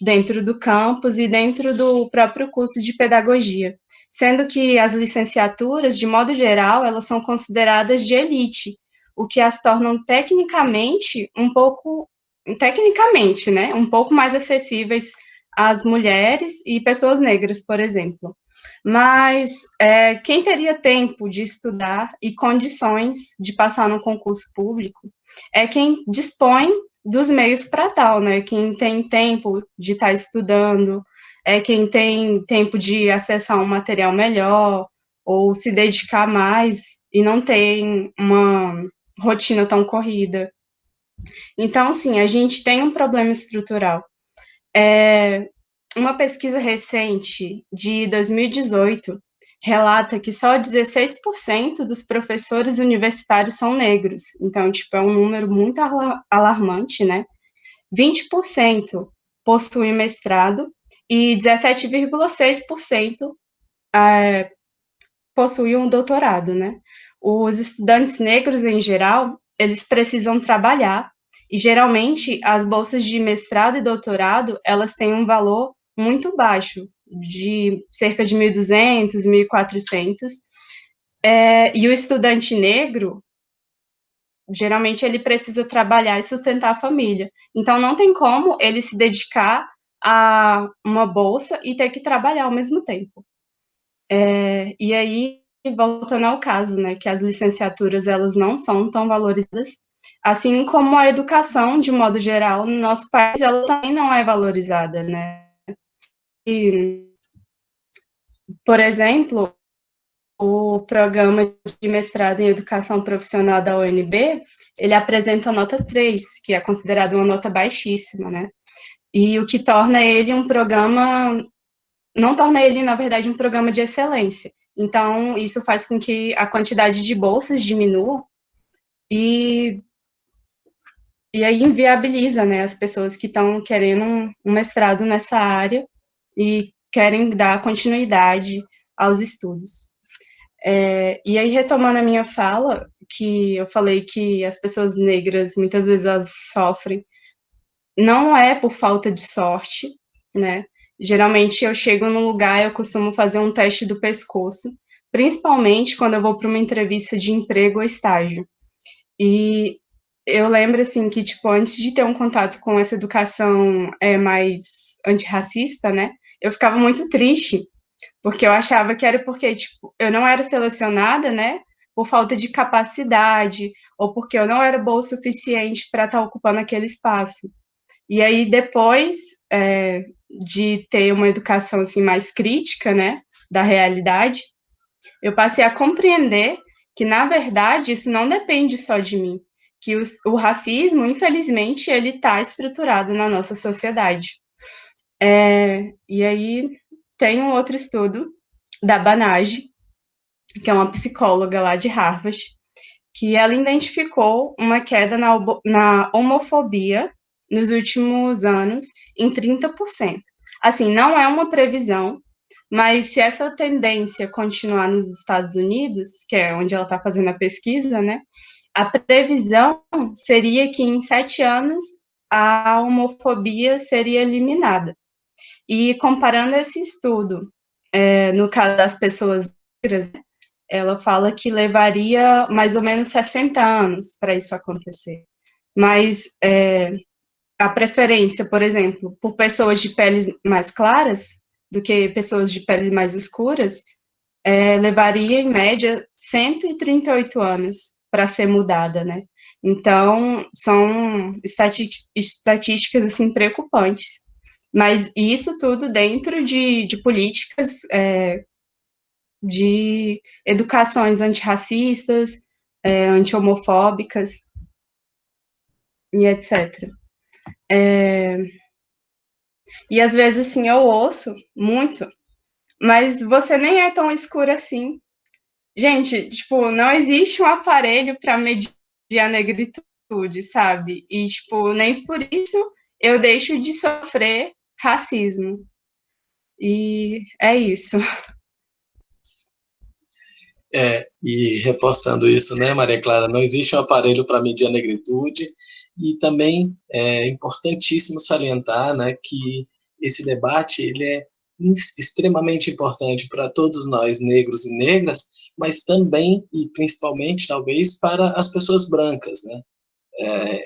Dentro do campus e dentro do próprio curso de pedagogia, sendo que as licenciaturas, de modo geral, elas são consideradas de elite, o que as tornam tecnicamente, né, um pouco mais acessíveis às mulheres e pessoas negras, por exemplo. Mas quem teria tempo de estudar e condições de passar no concurso público é quem dispõe dos meios para tal, né? Quem tem tempo de estar estudando, quem tem tempo de acessar um material melhor, ou se dedicar mais e não tem uma rotina tão corrida. Então, sim, a gente tem um problema estrutural. Uma pesquisa recente de 2018 relata que só 16% dos professores universitários são negros. Então, tipo, é um número muito alarmante, né? 20% possuem mestrado e 17,6% possuem um doutorado, né? Os estudantes negros, em geral, eles precisam trabalhar e, geralmente, as bolsas de mestrado e doutorado, elas têm um valor muito baixo, de cerca de 1.200, 1.400, e o estudante negro, geralmente, ele precisa trabalhar e sustentar a família. Então, não tem como ele se dedicar a uma bolsa e ter que trabalhar ao mesmo tempo. E aí, voltando ao caso, né, que as licenciaturas, elas não são tão valorizadas, assim como a educação, de modo geral, no nosso país, ela também não é valorizada, né. E, por exemplo, o programa de mestrado em educação profissional da UNB, ele apresenta a nota 3, que é considerada uma nota baixíssima, né? E o que torna ele um programa, não torna ele, na verdade, um programa de excelência. Então, isso faz com que a quantidade de bolsas diminua e aí inviabiliza, né, as pessoas que estão querendo um mestrado nessa área e querem dar continuidade aos estudos. E aí, retomando a minha fala, que eu falei que as pessoas negras, muitas vezes, elas sofrem, não é por falta de sorte, né? Geralmente eu chego num lugar, eu costumo fazer um teste do pescoço, principalmente quando eu vou para uma entrevista de emprego ou estágio. E eu lembro, assim, que, tipo, antes de ter um contato com essa educação mais antirracista, né, eu ficava muito triste, porque eu achava que era porque, tipo, eu não era selecionada, né, por falta de capacidade, ou porque eu não era boa o suficiente para estar ocupando aquele espaço. E aí, depois de ter uma educação, assim, mais crítica, né, da realidade, eu passei a compreender que, na verdade, isso não depende só de mim, que o racismo, infelizmente, ele está estruturado na nossa sociedade. E aí tem um outro estudo da Banage, que é uma psicóloga lá de Harvard, que ela identificou uma queda na homofobia nos últimos anos em 30%. Assim, não é uma previsão, mas se essa tendência continuar nos Estados Unidos, que é onde ela está fazendo a pesquisa, né, a previsão seria que em 7 anos a homofobia seria eliminada. E comparando esse estudo, no caso das pessoas negras, ela fala que levaria mais ou menos 60 anos para isso acontecer. Mas a preferência, por exemplo, por pessoas de peles mais claras do que pessoas de peles mais escuras, levaria, em média, 138 anos para ser mudada, né? Então, são estatísticas, assim, preocupantes. Mas isso tudo dentro de políticas de educações antirracistas, anti-homofóbicas e etc. E às vezes, assim, eu ouço muito, mas você nem é tão escura assim. Gente, tipo, não existe um aparelho para medir a negritude, sabe? E, tipo, nem por isso eu deixo de sofrer racismo. E é isso. E reforçando isso, né, Maria Clara, não existe um aparelho para medir a negritude, e também é importantíssimo salientar, né, que esse debate ele é extremamente importante para todos nós, negros e negras, mas também e principalmente, talvez, para as pessoas brancas, né?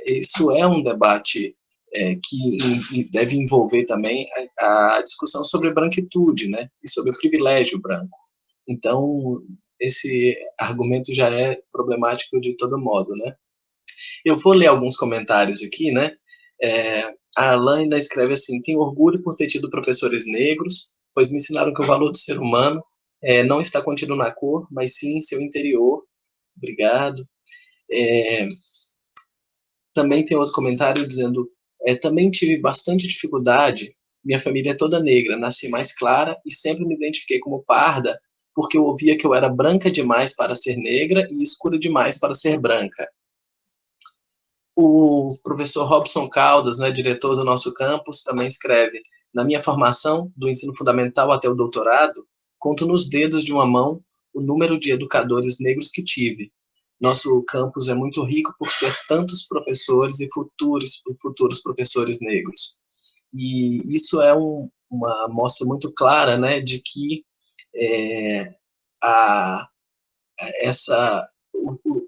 Isso é um debate que deve envolver também a discussão sobre branquitude, né, e sobre o privilégio branco. Então, esse argumento já é problemático de todo modo, né? Eu vou ler alguns comentários aqui, né? A Alaina escreve assim: tenho orgulho por ter tido professores negros, pois me ensinaram que o valor do ser humano não está contido na cor, mas sim em seu interior. Obrigado. Também tem outro comentário dizendo: também tive bastante dificuldade, minha família é toda negra, nasci mais clara e sempre me identifiquei como parda, porque eu ouvia que eu era branca demais para ser negra e escura demais para ser branca. O professor Robson Caldas, né, diretor do nosso campus, também escreve: na minha formação, do ensino fundamental até o doutorado, conto nos dedos de uma mão o número de educadores negros que tive. Nosso campus é muito rico por ter tantos professores e futuros professores negros. E isso é uma mostra muito clara, né, de que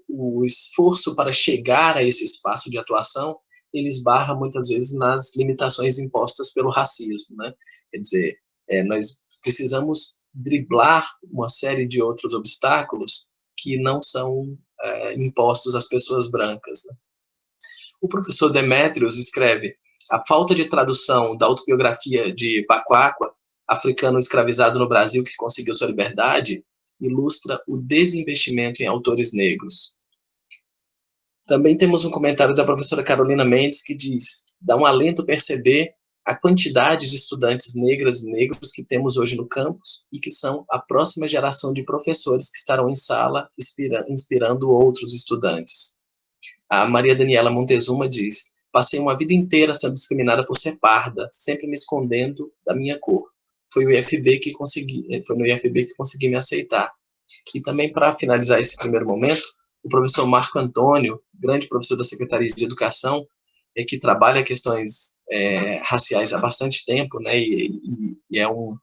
o esforço para chegar a esse espaço de atuação, ele esbarra muitas vezes nas limitações impostas pelo racismo, né? Quer dizer, nós precisamos driblar uma série de outros obstáculos que não são impostos às pessoas brancas, né? O professor Demetrios escreve: a falta de tradução da autobiografia de Bakwaqa, africano escravizado no Brasil que conseguiu sua liberdade, ilustra o desinvestimento em autores negros. Também temos um comentário da professora Carolina Mendes que diz: dá um alento perceber a quantidade de estudantes negras e negros que temos hoje no campus e que são a próxima geração de professores que estarão em sala inspirando outros estudantes. A Maria Daniela Montezuma diz: passei uma vida inteira sendo discriminada por ser parda, sempre me escondendo da minha cor. Foi no IFB que consegui me aceitar. E também, para finalizar esse primeiro momento, o professor Marco Antônio, grande professor da Secretaria de Educação, que trabalha questões raciais há bastante tempo, né, e é um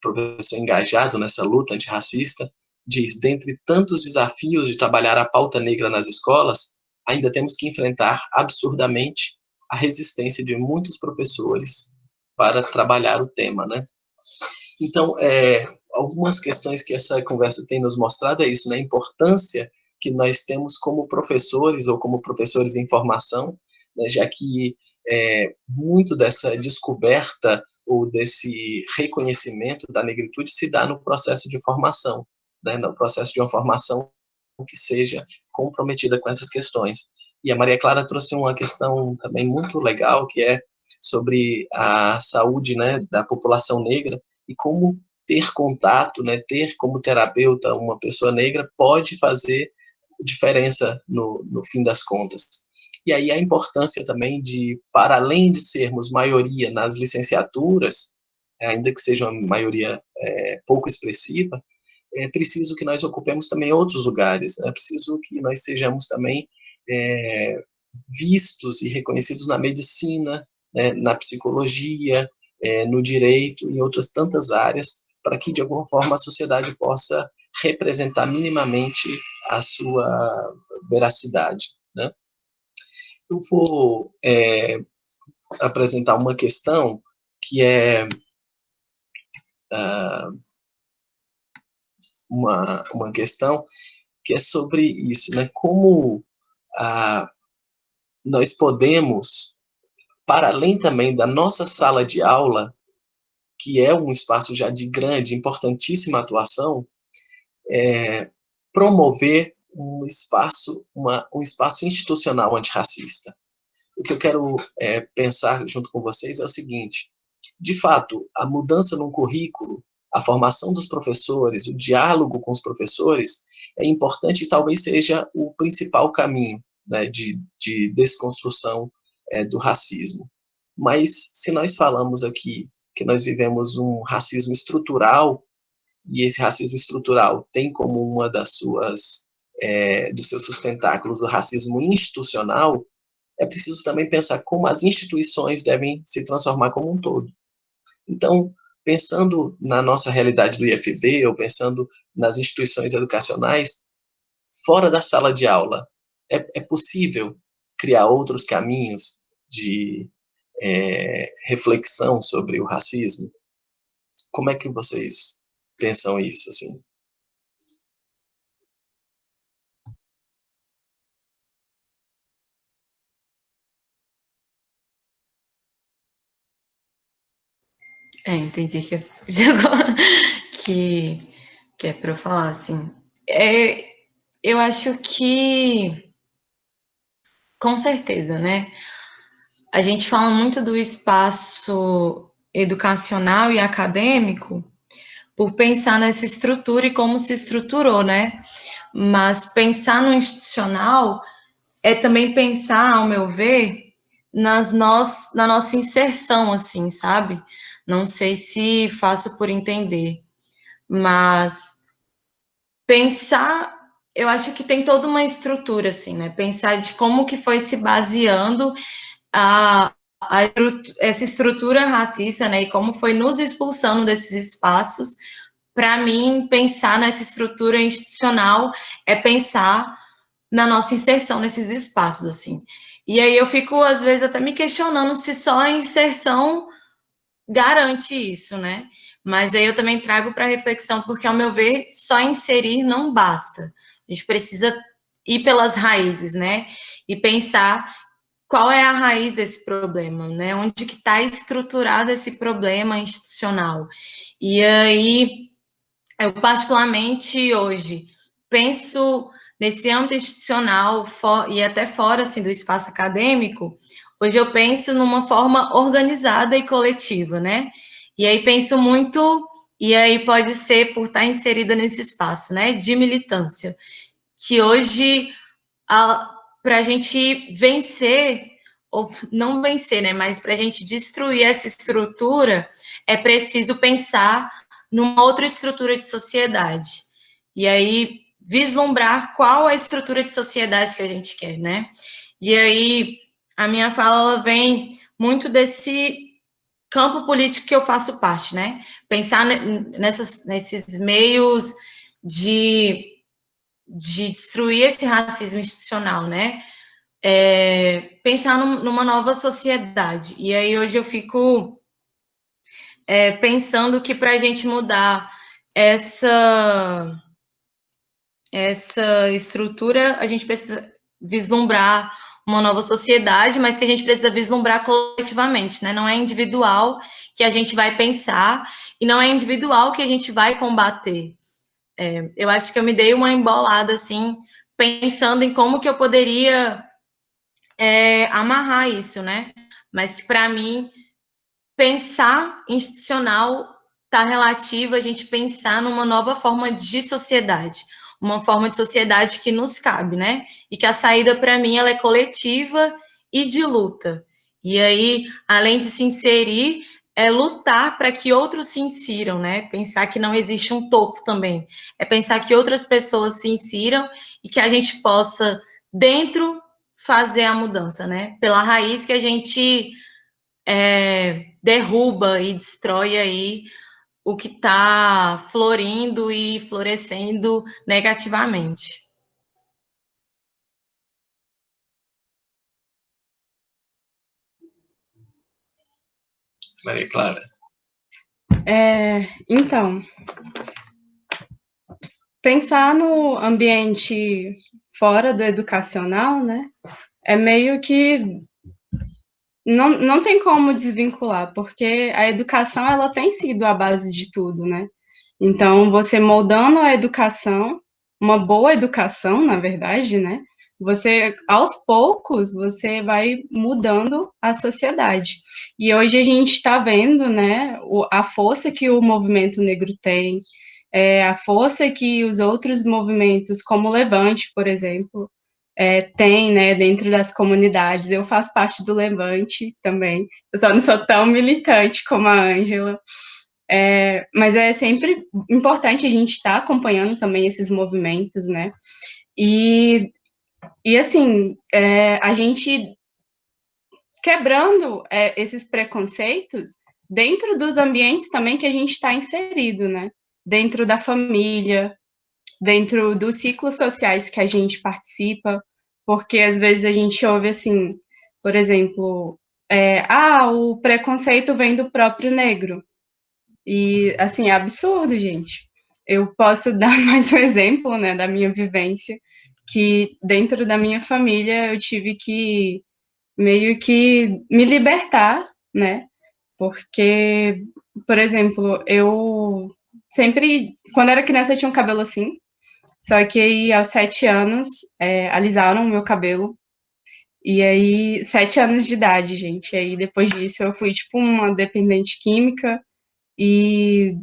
professor engajado nessa luta antirracista, diz: dentre tantos desafios de trabalhar a pauta negra nas escolas, ainda temos que enfrentar absurdamente a resistência de muitos professores para trabalhar o tema, né? Então, algumas questões que essa conversa tem nos mostrado é isso, né? A importância que nós temos como professores ou como professores em formação, né? Já que muito dessa descoberta ou desse reconhecimento da negritude se dá no processo de formação, né? No processo de uma formação que seja comprometida com essas questões. E a Maria Clara trouxe uma questão também muito legal, que é sobre a saúde, né, da população negra, e como ter contato, né, ter como terapeuta uma pessoa negra pode fazer diferença no fim das contas. E aí a importância também de, para além de sermos maioria nas licenciaturas, ainda que seja uma maioria pouco expressiva, é preciso que nós ocupemos também outros lugares, é preciso que nós sejamos também vistos e reconhecidos na medicina, né, na psicologia, no direito e em outras tantas áreas, para que de alguma forma a sociedade possa representar minimamente a sua veracidade, né? Eu vou apresentar uma questão que é uma questão que é sobre isso, né? Como nós podemos, para além também da nossa sala de aula, que é um espaço já de grande, importantíssima atuação, promover um espaço institucional antirracista. O que eu quero pensar junto com vocês é o seguinte: de fato, a mudança no currículo, a formação dos professores, o diálogo com os professores é importante e talvez seja o principal caminho, né, de desconstrução do racismo. Mas se nós falamos aqui que nós vivemos um racismo estrutural, e esse racismo estrutural tem como uma das dos seus sustentáculos o racismo institucional, é preciso também pensar como as instituições devem se transformar como um todo. Então, pensando na nossa realidade do IFB, ou pensando nas instituições educacionais, fora da sala de aula, é possível criar outros caminhos de reflexão sobre o racismo? Como é que vocês pensam isso, assim? Entendi que que é para eu falar, assim. Eu acho que, com certeza, né? A gente fala muito do espaço educacional e acadêmico por pensar nessa estrutura e como se estruturou, né? Mas pensar no institucional é também pensar, ao meu ver, na nossa inserção, assim, sabe? Não sei se faço por entender, mas pensar, eu acho que tem toda uma estrutura, assim, né? Pensar de como que foi se baseando a, essa estrutura racista, né? E como foi nos expulsando desses espaços. Para mim, pensar nessa estrutura institucional é pensar na nossa inserção nesses espaços, assim. E aí eu fico, às vezes, até me questionando se só a inserção garante isso, né? Mas aí eu também trago para reflexão, porque, ao meu ver, só inserir não basta. A gente precisa ir pelas raízes, né? E pensar qual é a raiz desse problema, né? Onde que está estruturado esse problema institucional. E aí, eu particularmente hoje penso nesse âmbito institucional e até fora assim do espaço acadêmico. Hoje eu penso numa forma organizada e coletiva, né? E aí penso muito, e aí pode ser por estar inserida nesse espaço, né? De militância, que hoje para a gente vencer ou não vencer, né? Mas para a gente destruir essa estrutura é preciso pensar numa outra estrutura de sociedade. E aí vislumbrar qual a estrutura de sociedade que a gente quer, né? E aí, a minha fala ela vem muito desse campo político que eu faço parte, né? Pensar nesses meios de destruir esse racismo institucional, né? Pensar numa nova sociedade. E aí hoje eu fico pensando que para a gente mudar essa estrutura, a gente precisa vislumbrar uma nova sociedade, mas que a gente precisa vislumbrar coletivamente, né? Não é individual que a gente vai pensar e não é individual que a gente vai combater. Eu acho que eu me dei uma embolada, assim, pensando em como que eu poderia amarrar isso, né? Mas que, para mim, pensar institucional está relativo a gente pensar numa nova forma de sociedade, uma forma de sociedade que nos cabe, né? E que a saída, para mim, ela é coletiva e de luta. E aí, além de se inserir, é lutar para que outros se insiram, né? Pensar que não existe um topo também. É pensar que outras pessoas se insiram e que a gente possa, dentro, fazer a mudança, né? Pela raiz que a gente derruba e destrói aí o que está florindo e florescendo negativamente. Maria Clara. Então, pensar no ambiente fora do educacional, né, é meio que não tem como desvincular, porque a educação ela tem sido a base de tudo, né? Então, você moldando a educação, uma boa educação, na verdade, né? Você, aos poucos, você vai mudando a sociedade. E hoje a gente está vendo, né, a força que o movimento negro tem, a força que os outros movimentos, como o Levante, por exemplo, tem, né, dentro das comunidades. Eu faço parte do Levante também. Eu só não sou tão militante como a Ângela. Mas é sempre importante a gente estar acompanhando também esses movimentos, né? E assim, a gente quebrando esses preconceitos dentro dos ambientes também que a gente está inserido, né? Dentro da família, dentro dos ciclos sociais que a gente participa, porque às vezes a gente ouve assim, por exemplo, o preconceito vem do próprio negro. E, assim, é absurdo, gente. Eu posso dar mais um exemplo, né, da minha vivência, que dentro da minha família eu tive que meio que me libertar, né, porque, por exemplo, eu sempre, quando era criança, eu tinha um cabelo assim, só que aí, aos 7 anos, alisaram o meu cabelo, e aí, 7 anos de idade, gente, e aí depois disso eu fui, tipo, uma dependente química, e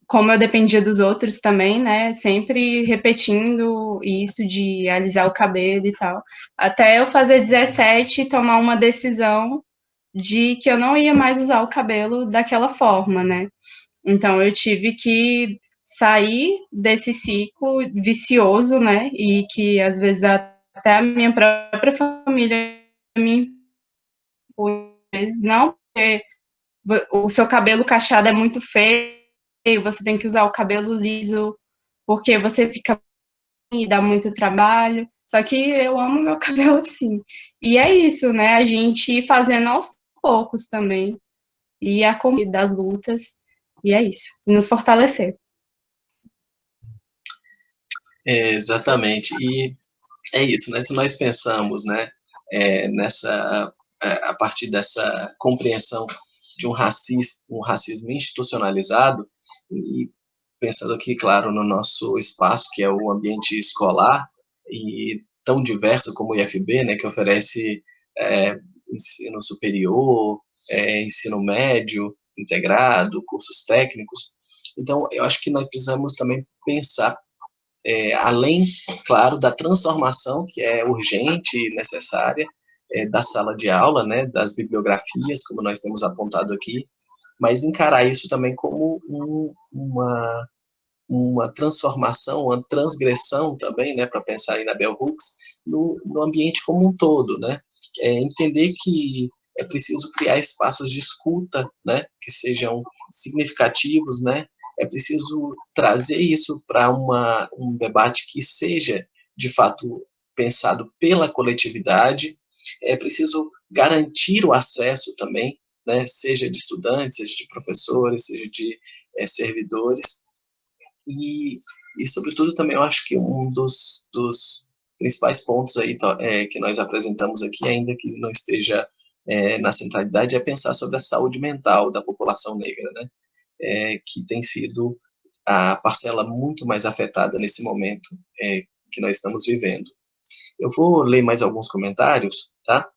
como eu dependia dos outros também, né, sempre repetindo isso de alisar o cabelo e tal, até eu fazer 17 e tomar uma decisão de que eu não ia mais usar o cabelo daquela forma, né. Então eu tive que sair desse ciclo vicioso, né, e que às vezes até a minha própria família me impôs, não, porque o seu cabelo cacheado é muito feio, você tem que usar o cabelo liso, porque você fica e dá muito trabalho. Só que eu amo meu cabelo assim. E é isso, né? A gente ir fazendo aos poucos também. E a corrida das lutas. E é isso. Nos fortalecer. Exatamente. E é isso, né? Se nós pensamos, né, a partir dessa compreensão de um racismo institucionalizado, e pensando aqui, claro, no nosso espaço, que é o ambiente escolar, e tão diverso como o IFB, né, que oferece ensino superior, ensino médio integrado, cursos técnicos. Então, eu acho que nós precisamos também pensar além, claro, da transformação que é urgente e necessária da sala de aula, né, das bibliografias, como nós temos apontado aqui, mas encarar isso também como uma transformação, uma transgressão também, né, para pensar aí na Bell Hooks, no ambiente como um todo, né? Entender que é preciso criar espaços de escuta, né, que sejam significativos, né? É preciso trazer isso para um debate que seja, de fato, pensado pela coletividade. É preciso garantir o acesso também, né, seja de estudantes, seja de professores, seja de servidores. E, sobretudo, também eu acho que um dos principais pontos aí que nós apresentamos aqui, ainda que não esteja na centralidade, é pensar sobre a saúde mental da população negra, né? Que tem sido a parcela muito mais afetada nesse momento que nós estamos vivendo. Eu vou ler mais alguns comentários, tá?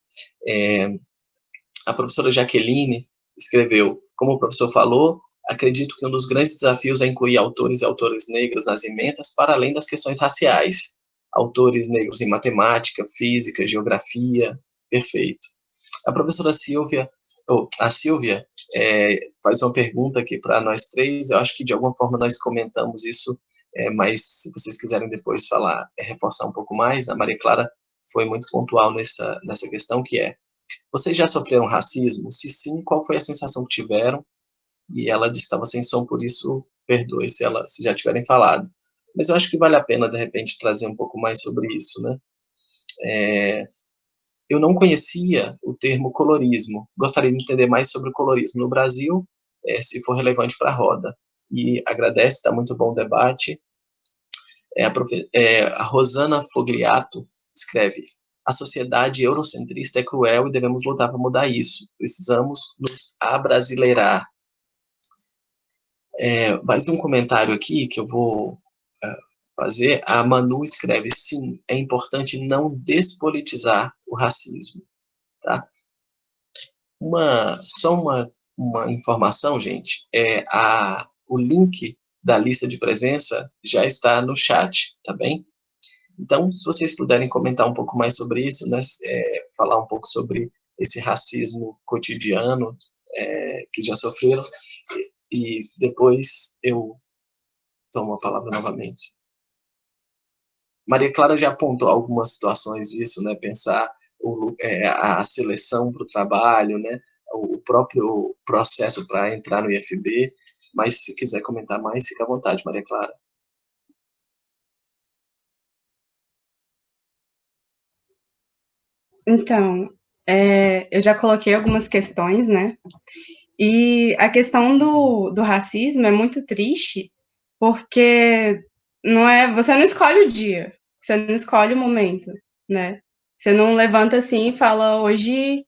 A professora Jaqueline escreveu: como o professor falou, acredito que um dos grandes desafios é incluir autores e autoras negros nas emendas, para além das questões raciais. Autores negros em matemática, física, geografia, perfeito. A professora Silvia, a Silvia, faz uma pergunta aqui para nós três. Eu acho que de alguma forma nós comentamos isso, mas se vocês quiserem depois falar, reforçar um pouco mais, a Maria Clara foi muito pontual nessa questão, que é: vocês já sofreram racismo? Se sim, qual foi a sensação que tiveram? E ela disse que estava sem som, por isso, perdoe se já tiverem falado. Mas eu acho que vale a pena, de repente, trazer um pouco mais sobre isso, né? Eu não conhecia o termo colorismo. Gostaria de entender mais sobre o colorismo no Brasil, se for relevante para a roda. E agradece, está muito bom o debate. A Rosana Fogliato escreve: a sociedade eurocentrista é cruel e devemos lutar para mudar isso. Precisamos nos abrasileirar. Mais um comentário aqui que eu vou fazer. A Manu escreve: sim, é importante não despolitizar o racismo. Tá? Só uma informação, gente. O link da lista de presença já está no chat, tá bem? Então, se vocês puderem comentar um pouco mais sobre isso, né, falar um pouco sobre esse racismo cotidiano que já sofreram, e depois eu tomo a palavra novamente. Maria Clara já apontou algumas situações disso, né, pensar a seleção para o trabalho, né, o próprio processo para entrar no IFB, mas se quiser comentar mais, fica à vontade, Maria Clara. Então, eu já coloquei algumas questões, né? E a questão do racismo é muito triste, porque você não escolhe o dia, você não escolhe o momento, né? Você não levanta assim e fala: hoje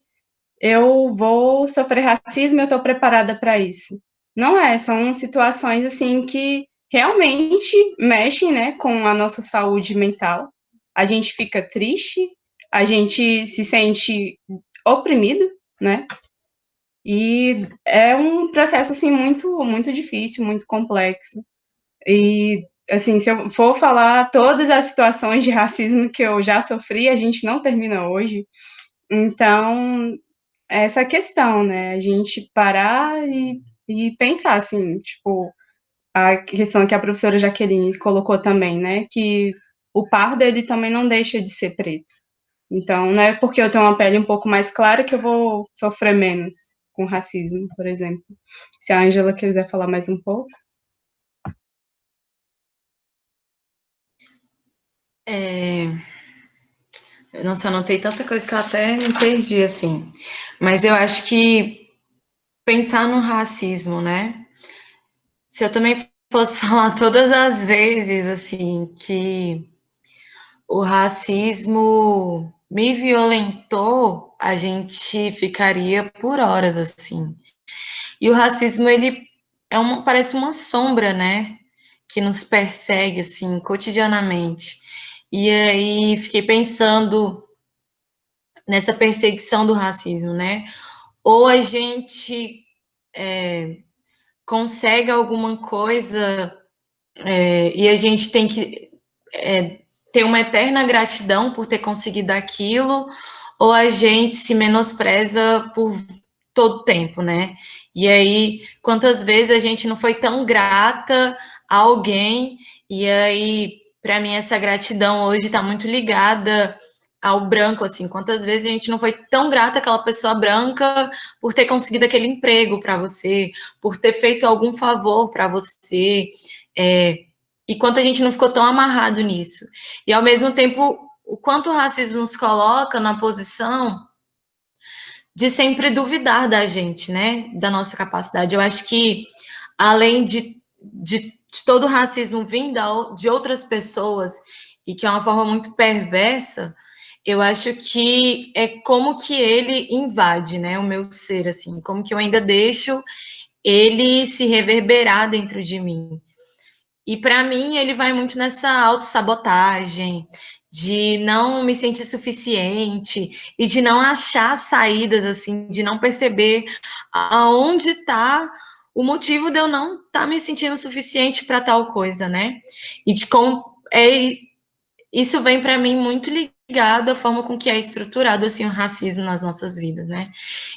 eu vou sofrer racismo e eu estou preparada para isso. Não são situações assim que realmente mexem, né, com a nossa saúde mental. A gente fica triste, a gente se sente oprimido, né? E é um processo assim muito muito difícil, muito complexo. E assim, se eu for falar todas as situações de racismo que eu já sofri, a gente não termina hoje. Então, essa questão, né? A gente parar e pensar assim, tipo, a questão que a professora Jaqueline colocou também, né? Que o pardo, ele também não deixa de ser preto. Então, não é porque eu tenho uma pele um pouco mais clara que eu vou sofrer menos com racismo, por exemplo. Se a Ângela quiser falar mais um pouco. Nossa, eu anotei tanta coisa que eu até me perdi, assim. Mas eu acho que pensar no racismo, né? Se eu também fosse falar todas as vezes, assim, que o racismo me violentou, a gente ficaria por horas, assim. E o racismo, ele parece uma sombra, né? Que nos persegue, assim, cotidianamente. E aí, fiquei pensando nessa perseguição do racismo, né? Ou a gente consegue alguma coisa e a gente tem que ter uma eterna gratidão por ter conseguido aquilo, ou a gente se menospreza por todo tempo, né? E aí, quantas vezes a gente não foi tão grata a alguém, e aí, para mim, essa gratidão hoje está muito ligada ao branco, assim, quantas vezes a gente não foi tão grata àquela pessoa branca por ter conseguido aquele emprego para você, por ter feito algum favor para você, e quanto a gente não ficou tão amarrado nisso. E, ao mesmo tempo, o quanto o racismo nos coloca na posição de sempre duvidar da gente, né, da nossa capacidade. Eu acho que, além de todo o racismo vindo de outras pessoas, e que é uma forma muito perversa, eu acho que é como que ele invade, né, o meu ser, assim, como que eu ainda deixo ele se reverberar dentro de mim. E para mim ele vai muito nessa autossabotagem, de não me sentir suficiente e de não achar saídas, assim, de não perceber aonde está o motivo de eu não estar me sentindo suficiente para tal coisa, né? E de como isso vem para mim muito ligado à forma com que é estruturado assim o racismo nas nossas vidas, né?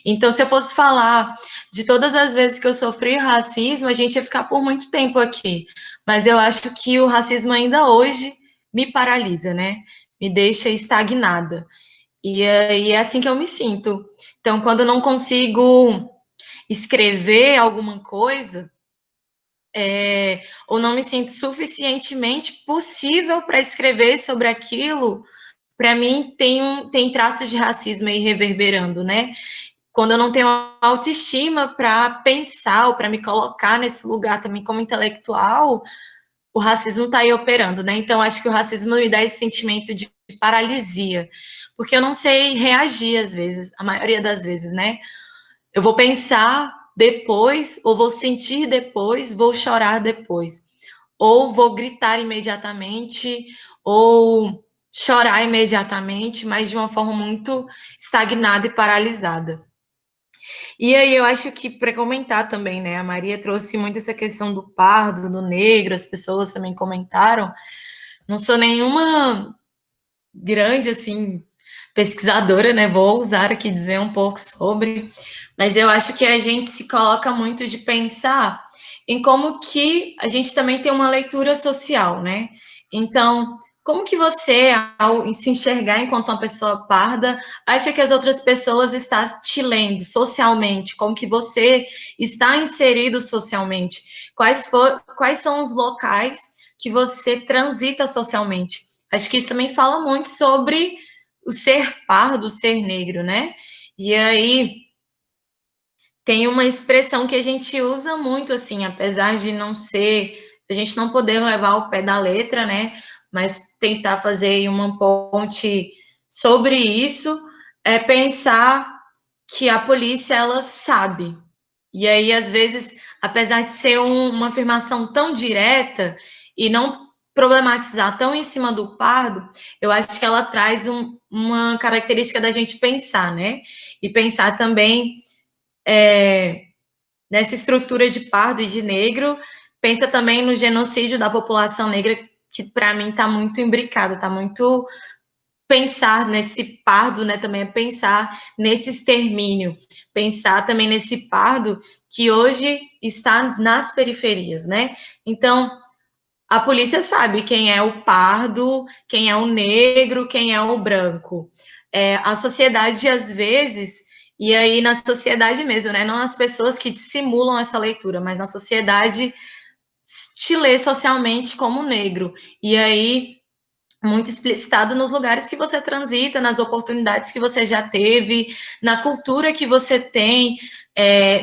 Então, se eu fosse falar de todas as vezes que eu sofri racismo, a gente ia ficar por muito tempo aqui. Mas eu acho que o racismo ainda hoje me paralisa, né? Me deixa estagnada. E é assim que eu me sinto. Então, quando eu não consigo escrever alguma coisa, ou não me sinto suficientemente possível para escrever sobre aquilo, para mim tem traços de racismo aí reverberando, né? Quando eu não tenho autoestima para pensar ou para me colocar nesse lugar também como intelectual, o racismo está aí operando, né? Então, acho que o racismo me dá esse sentimento de paralisia, porque eu não sei reagir às vezes, a maioria das vezes, né? Eu vou pensar depois, ou vou sentir depois, vou chorar depois, ou vou gritar imediatamente, ou chorar imediatamente, mas de uma forma muito estagnada e paralisada. E aí eu acho que para comentar também, né, a Maria trouxe muito essa questão do pardo, do negro, as pessoas também comentaram. Não sou nenhuma grande assim pesquisadora, né? Vou ousar aqui dizer um pouco sobre, mas eu acho que a gente se coloca muito de pensar em como que a gente também tem uma leitura social, né? Então, como que você, ao se enxergar enquanto uma pessoa parda, acha que as outras pessoas estão te lendo socialmente? Como que você está inserido socialmente? Quais são os locais que você transita socialmente? Acho que isso também fala muito sobre o ser pardo, o ser negro, né? E aí tem uma expressão que a gente usa muito, assim, apesar de não ser, a gente não poder levar o pé da letra, né? Mas tentar fazer uma ponte sobre isso, é pensar que a polícia, ela sabe. E aí, às vezes, apesar de ser uma afirmação tão direta e não problematizar tão em cima do pardo, eu acho que ela traz uma característica da gente pensar, né? E pensar também nessa estrutura de pardo e de negro, pensa também no genocídio da população negra, que para mim está muito imbricado, está muito pensar nesse pardo, né, também é pensar nesse extermínio, pensar também nesse pardo que hoje está nas periferias, né? Então, a polícia sabe quem é o pardo, quem é o negro, quem é o branco. A sociedade, às vezes, e aí na sociedade mesmo, né? Não as pessoas que dissimulam essa leitura, mas na sociedade te lê socialmente como negro. E aí muito explicitado nos lugares que você transita, nas oportunidades que você já teve, na cultura que você tem,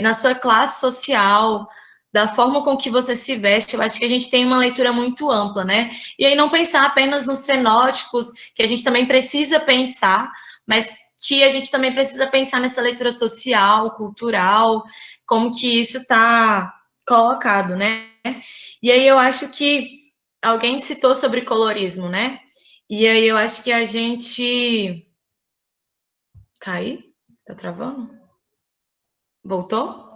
na sua classe social, da forma com que você se veste. Eu acho que a gente tem uma leitura muito ampla, né? E aí não pensar apenas nos cenóticos, que a gente também precisa pensar, mas que a gente também precisa pensar nessa leitura social, cultural, como que isso está colocado, né? E aí eu acho que alguém citou sobre colorismo, né? E aí eu acho que a gente. Cai? Tá travando? Voltou?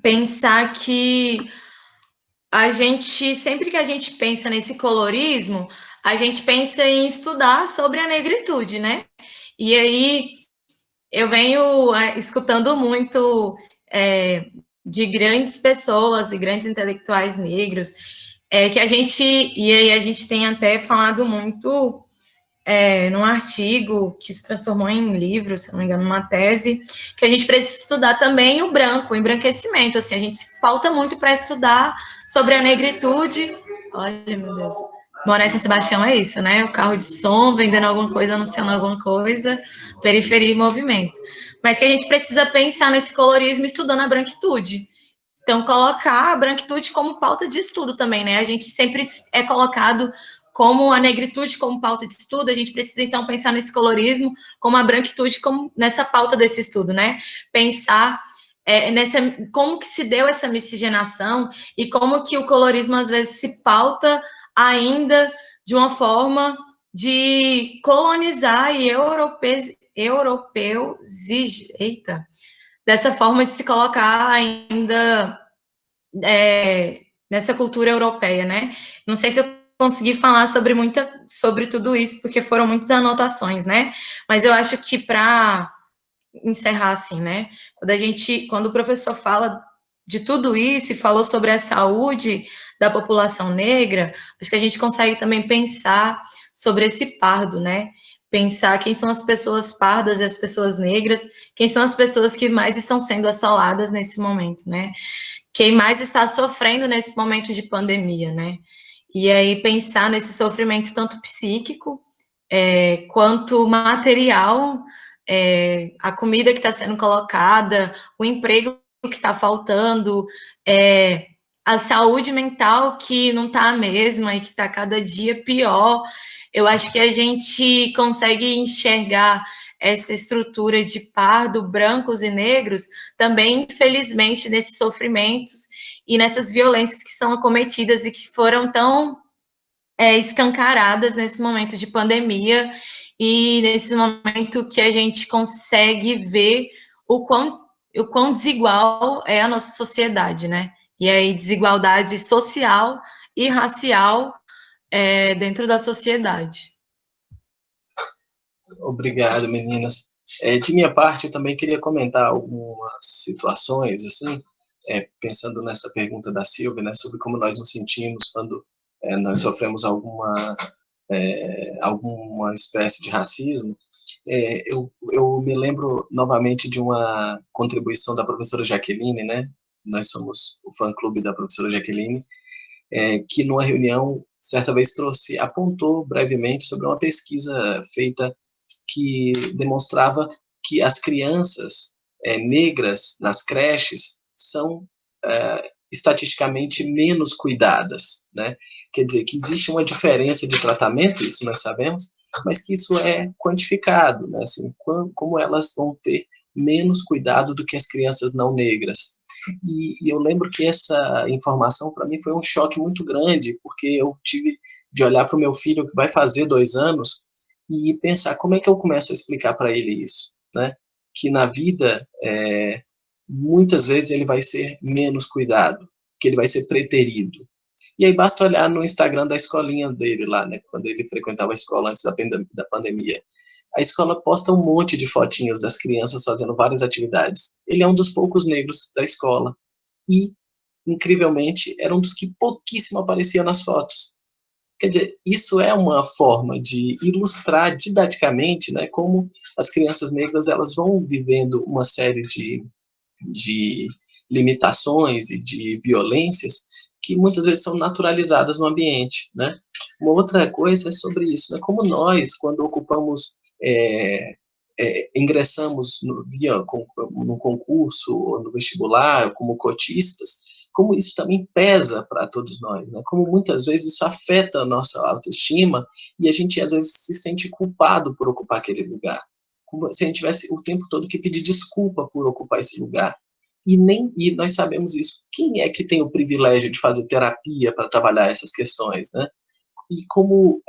Pensar que a gente, sempre que a gente pensa nesse colorismo, a gente pensa em estudar sobre a negritude, né? E aí eu venho escutando muito de grandes pessoas e grandes intelectuais negros, que a gente tem até falado muito num artigo que se transformou em livro, se não me engano, uma tese, que a gente precisa estudar também o branco, o embranquecimento, assim, a gente falta muito para estudar sobre a negritude. Olha, meu Deus, morar em São Sebastião é isso, né? O carro de som, vendendo alguma coisa, anunciando alguma coisa, periferia e movimento. Mas que a gente precisa pensar nesse colorismo estudando a branquitude. Então, colocar a branquitude como pauta de estudo também, né? A gente sempre é colocado como a negritude como pauta de estudo, a gente precisa, então, pensar nesse colorismo como a branquitude como nessa pauta desse estudo, né? Pensar como que se deu essa miscigenação e como que o colorismo, às vezes, se pauta ainda de uma forma de colonizar e dessa forma de se colocar ainda nessa cultura europeia, né? Não sei se eu consegui falar sobre tudo isso, porque foram muitas anotações, né? Mas eu acho que para encerrar assim, né? Quando o professor fala de tudo isso e falou sobre a saúde da população negra, acho que a gente consegue também pensar sobre esse pardo, né? Pensar quem são as pessoas pardas e as pessoas negras, quem são as pessoas que mais estão sendo assoladas nesse momento, né? Quem mais está sofrendo nesse momento de pandemia, né? E aí pensar nesse sofrimento tanto psíquico quanto material, a comida que está sendo colocada, o emprego que está faltando, a saúde mental que não está a mesma e que está cada dia pior. Eu acho que a gente consegue enxergar essa estrutura de pardo, brancos e negros também, infelizmente, nesses sofrimentos e nessas violências que são acometidas e que foram tão escancaradas nesse momento de pandemia e nesse momento que a gente consegue ver o quão desigual é a nossa sociedade, né? E aí, desigualdade social e racial dentro da sociedade. Obrigado, meninas. De minha parte, eu também queria comentar algumas situações, assim, pensando nessa pergunta da Silvia, né, sobre como nós nos sentimos quando nós sofremos alguma espécie de racismo. Eu me lembro novamente de uma contribuição da professora Jaqueline, né? Nós somos o fã-clube da professora Jaqueline, que numa reunião, certa vez apontou brevemente sobre uma pesquisa feita que demonstrava que as crianças negras nas creches são estatisticamente menos cuidadas, né? Quer dizer, que existe uma diferença de tratamento, isso nós sabemos, mas que isso é quantificado, né? Assim, como elas vão ter menos cuidado do que as crianças não negras. E eu lembro que essa informação, para mim, foi um choque muito grande, porque eu tive de olhar para o meu filho, que vai fazer 2 anos, e pensar como é que eu começo a explicar para ele isso, né? Que na vida, muitas vezes ele vai ser menos cuidado, que ele vai ser preterido. E aí basta olhar no Instagram da escolinha dele lá, né? Quando ele frequentava a escola antes da pandemia. A escola posta um monte de fotinhos das crianças fazendo várias atividades. Ele é um dos poucos negros da escola. E, incrivelmente, era um dos que pouquíssimo aparecia nas fotos. Quer dizer, isso é uma forma de ilustrar didaticamente, né, como as crianças negras elas vão vivendo uma série de limitações e de violências que muitas vezes são naturalizadas no ambiente, né? Uma outra coisa é sobre isso, né? Como nós, quando ocupamos, ingressamos no concurso ou no vestibular, como cotistas, como isso também pesa para todos nós, né? Como muitas vezes isso afeta a nossa autoestima e a gente às vezes se sente culpado por ocupar aquele lugar, como se a gente tivesse o tempo todo que pedir desculpa por ocupar esse lugar. E nós sabemos isso. Quem é que tem o privilégio de fazer terapia para trabalhar essas questões, né? E como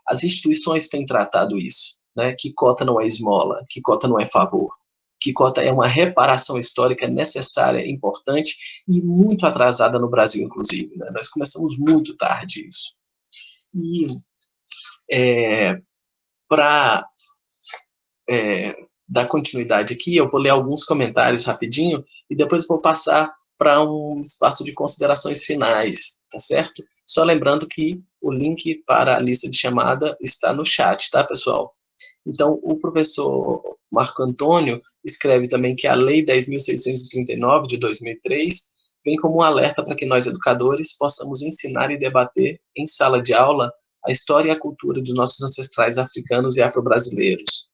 as instituições têm tratado isso, né? Que cota não é esmola, que cota não é favor, que cota é uma reparação histórica necessária, importante e muito atrasada no Brasil, inclusive, né? Nós começamos muito tarde isso. E para dar continuidade aqui, eu vou ler alguns comentários rapidinho e depois vou passar para um espaço de considerações finais, tá certo? Só lembrando que o link para a lista de chamada está no chat, tá, pessoal? Então, o professor Marco Antônio escreve também que a Lei 10.639, de 2003, vem como um alerta para que nós, educadores, possamos ensinar e debater em sala de aula a história e a cultura de nossos ancestrais africanos e afro-brasileiros.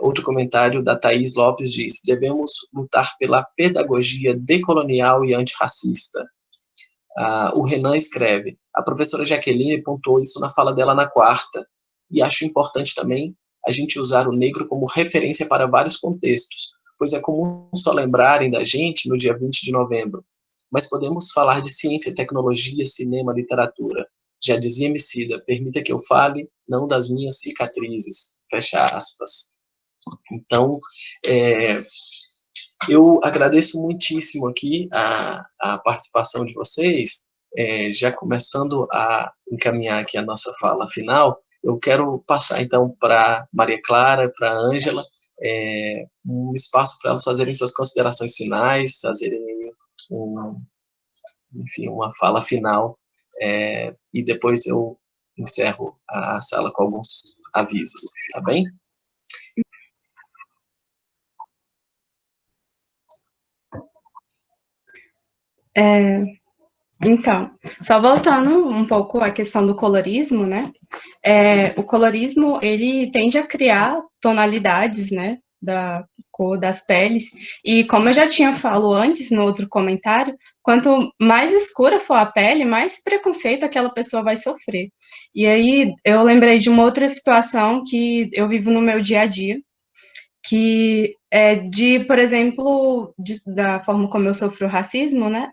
Outro comentário da Thaís Lopes diz: devemos lutar pela pedagogia decolonial e antirracista. O Renan escreve: a professora Jaqueline pontuou isso na fala dela na quarta, e acho importante também a gente usar o negro como referência para vários contextos, pois é comum só lembrarem da gente no dia 20 de novembro, mas podemos falar de ciência, tecnologia, cinema, literatura. Já dizia Emicida: permita que eu fale, não das minhas cicatrizes, fecha aspas. Então, eu agradeço muitíssimo aqui a participação de vocês. Já começando a encaminhar aqui a nossa fala final, eu quero passar então para Maria Clara, para a Ângela, um espaço para elas fazerem suas considerações finais, fazerem uma fala final, e depois eu encerro a sala com alguns avisos, tá bem? Então, só voltando um pouco à questão do colorismo, né? O colorismo, ele tende a criar tonalidades, né, da cor das peles, e como eu já tinha falado antes no outro comentário, quanto mais escura for a pele, mais preconceito aquela pessoa vai sofrer. E aí, eu lembrei de uma outra situação que eu vivo no meu dia a dia, que é por exemplo, da forma como eu sofro racismo, né?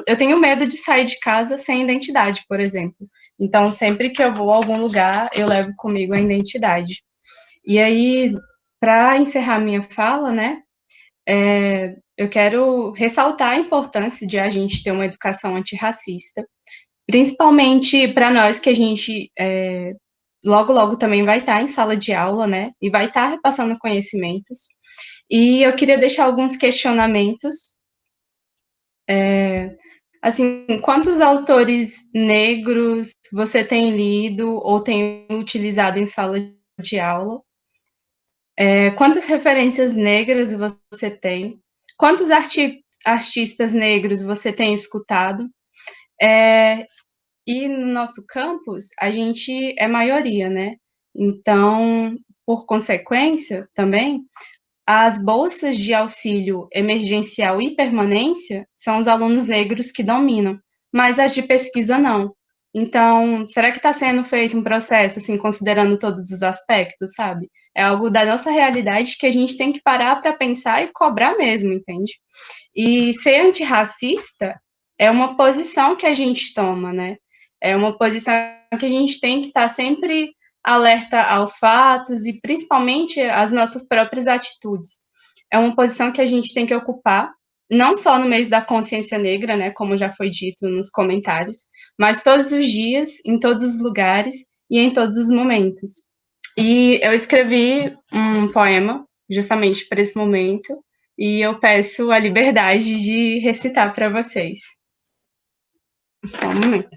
Eu tenho medo de sair de casa sem identidade, por exemplo. Então, sempre que eu vou a algum lugar, eu levo comigo a identidade. E aí, para encerrar minha fala, né? Eu quero ressaltar a importância de a gente ter uma educação antirracista, principalmente para nós que a gente logo, logo também vai estar em sala de aula, né? E vai estar repassando conhecimentos. E eu queria deixar alguns questionamentos. Assim, quantos autores negros você tem lido ou tem utilizado em sala de aula? Quantas referências negras você tem? Quantos artistas negros você tem escutado? E no nosso campus, a gente é maioria, né? Então, por consequência, também, as bolsas de auxílio emergencial e permanência são os alunos negros que dominam, mas as de pesquisa não. Então, será que está sendo feito um processo, assim, considerando todos os aspectos, sabe? É algo da nossa realidade que a gente tem que parar para pensar e cobrar mesmo, entende? E ser antirracista é uma posição que a gente toma, né? É uma posição que a gente tem que estar sempre alerta aos fatos e principalmente às nossas próprias atitudes. É uma posição que a gente tem que ocupar, não só no mês da consciência negra, né, como já foi dito nos comentários, mas todos os dias, em todos os lugares e em todos os momentos. E eu escrevi um poema justamente para esse momento e eu peço a liberdade de recitar para vocês. Só um momento.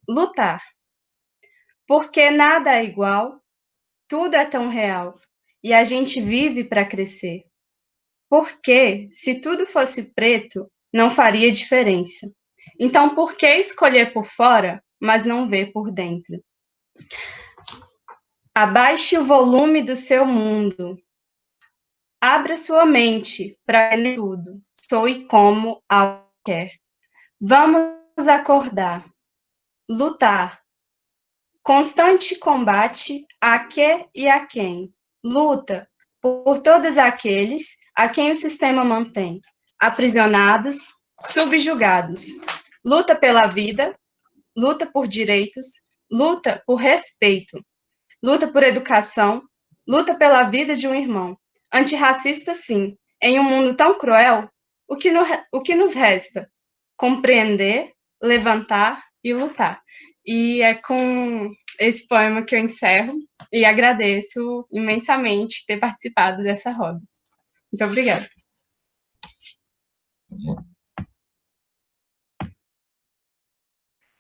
Lutar. Porque nada é igual, tudo é tão real, e a gente vive para crescer. Porque, se tudo fosse preto, não faria diferença. Então, por que escolher por fora, mas não ver por dentro? Abaixe o volume do seu mundo. Abra sua mente para ele tudo. Soe como algo quer. Vamos acordar. Lutar. Constante combate a que e a quem. Luta por todos aqueles a quem o sistema mantém, aprisionados, subjugados. Luta pela vida, luta por direitos, luta por respeito, luta por educação, luta pela vida de um irmão. Antirracista, sim. Em um mundo tão cruel, o que nos resta? Compreender, levantar e lutar. E é com esse poema que eu encerro e agradeço imensamente ter participado dessa roda. Muito obrigada.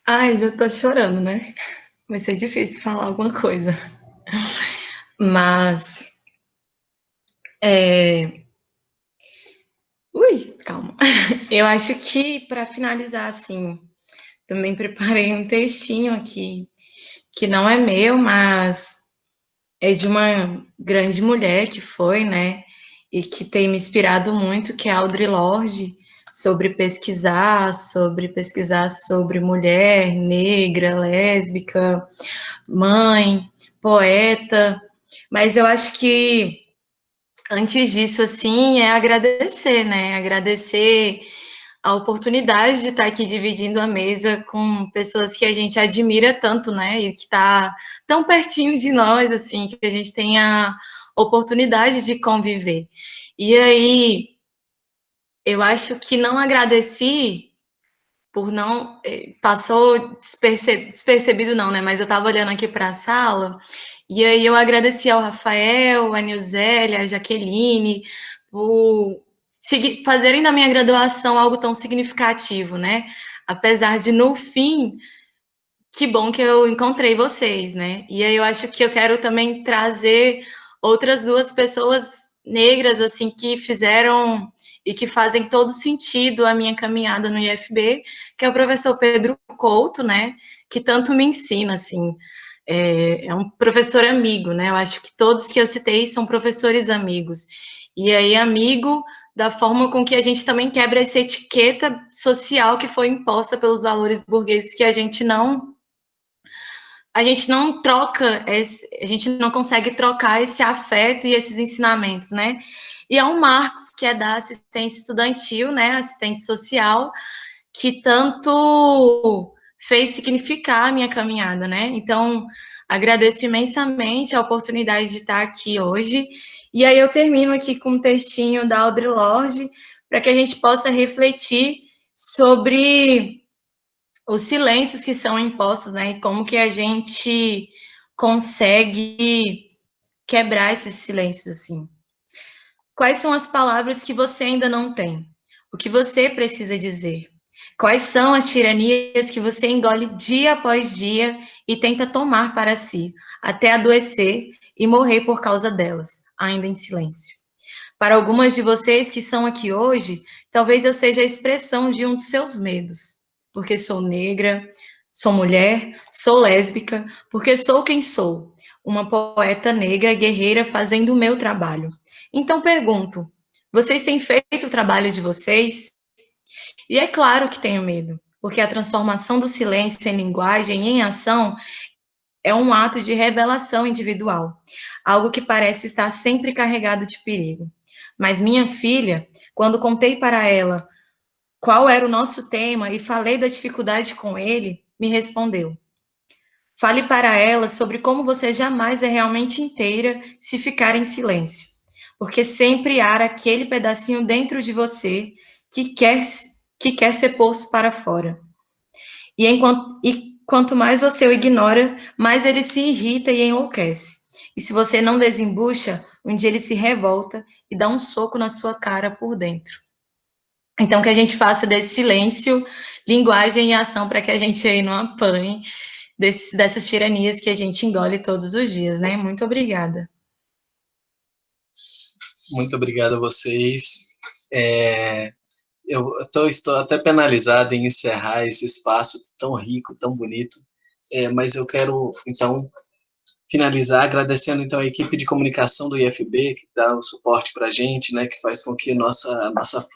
Ai, já tô chorando, né? Vai ser difícil falar alguma coisa. Mas. Ui, calma. Eu acho que, para finalizar, assim, também preparei um textinho aqui, que não é meu, mas é de uma grande mulher que foi, né? E que tem me inspirado muito, que é a Audre Lorde, sobre pesquisar sobre mulher negra, lésbica, mãe, poeta. Mas eu acho que antes disso, assim, é agradecer, né? Agradecer a oportunidade de estar aqui dividindo a mesa com pessoas que a gente admira tanto, né? E que está tão pertinho de nós, assim, que a gente tem a oportunidade de conviver. E aí, eu acho que não agradeci por não. Passou despercebido, não, né? Mas eu estava olhando aqui para a sala, e aí eu agradeci ao Rafael, a Nilzélia, a Jaqueline, por fazerem da minha graduação algo tão significativo, né? Apesar de, no fim, que bom que eu encontrei vocês, né? E aí eu acho que eu quero também trazer outras duas pessoas negras, assim, que fizeram e que fazem todo sentido a minha caminhada no IFB, que é o professor Pedro Couto, né? Que tanto me ensina, assim. É um professor amigo, né? Eu acho que todos que eu citei são professores amigos. E aí, amigo da forma com que a gente também quebra essa etiqueta social que foi imposta pelos valores burgueses que a gente não troca, a gente não consegue trocar esse afeto e esses ensinamentos, né? E é o Marcos, que é da assistência estudantil, né, assistente social, que tanto fez significar a minha caminhada, né? Então, agradeço imensamente a oportunidade de estar aqui hoje. E aí eu termino aqui com um textinho da Audre Lorde, para que a gente possa refletir sobre os silêncios que são impostos, né? E como que a gente consegue quebrar esses silêncios, assim. Quais são as palavras que você ainda não tem? O que você precisa dizer? Quais são as tiranias que você engole dia após dia e tenta tomar para si, até adoecer e morrer por causa delas, ainda em silêncio? Para algumas de vocês que estão aqui hoje, talvez eu seja a expressão de um dos seus medos, porque sou negra, sou mulher, sou lésbica, porque sou quem sou, uma poeta negra guerreira fazendo o meu trabalho. Então pergunto, vocês têm feito o trabalho de vocês? E é claro que tenho medo, porque a transformação do silêncio em linguagem e em ação é um ato de revelação individual, algo que parece estar sempre carregado de perigo. Mas minha filha, quando contei para ela qual era o nosso tema e falei da dificuldade com ele, me respondeu: fale para ela sobre como você jamais é realmente inteira se ficar em silêncio, porque sempre há aquele pedacinho dentro de você que quer ser posto para fora. E quanto mais você o ignora, mais ele se irrita e enlouquece. E se você não desembucha, um dia ele se revolta e dá um soco na sua cara por dentro. Então, que a gente faça desse silêncio, linguagem e ação para que a gente aí não apanhe dessas tiranias que a gente engole todos os dias, né? Muito obrigada. Muito obrigado a vocês. Estou até penalizado em encerrar esse espaço tão rico, tão bonito, mas eu quero, então, finalizar agradecendo, então, a equipe de comunicação do IFB, que dá o suporte para a gente, né, que faz com que nossa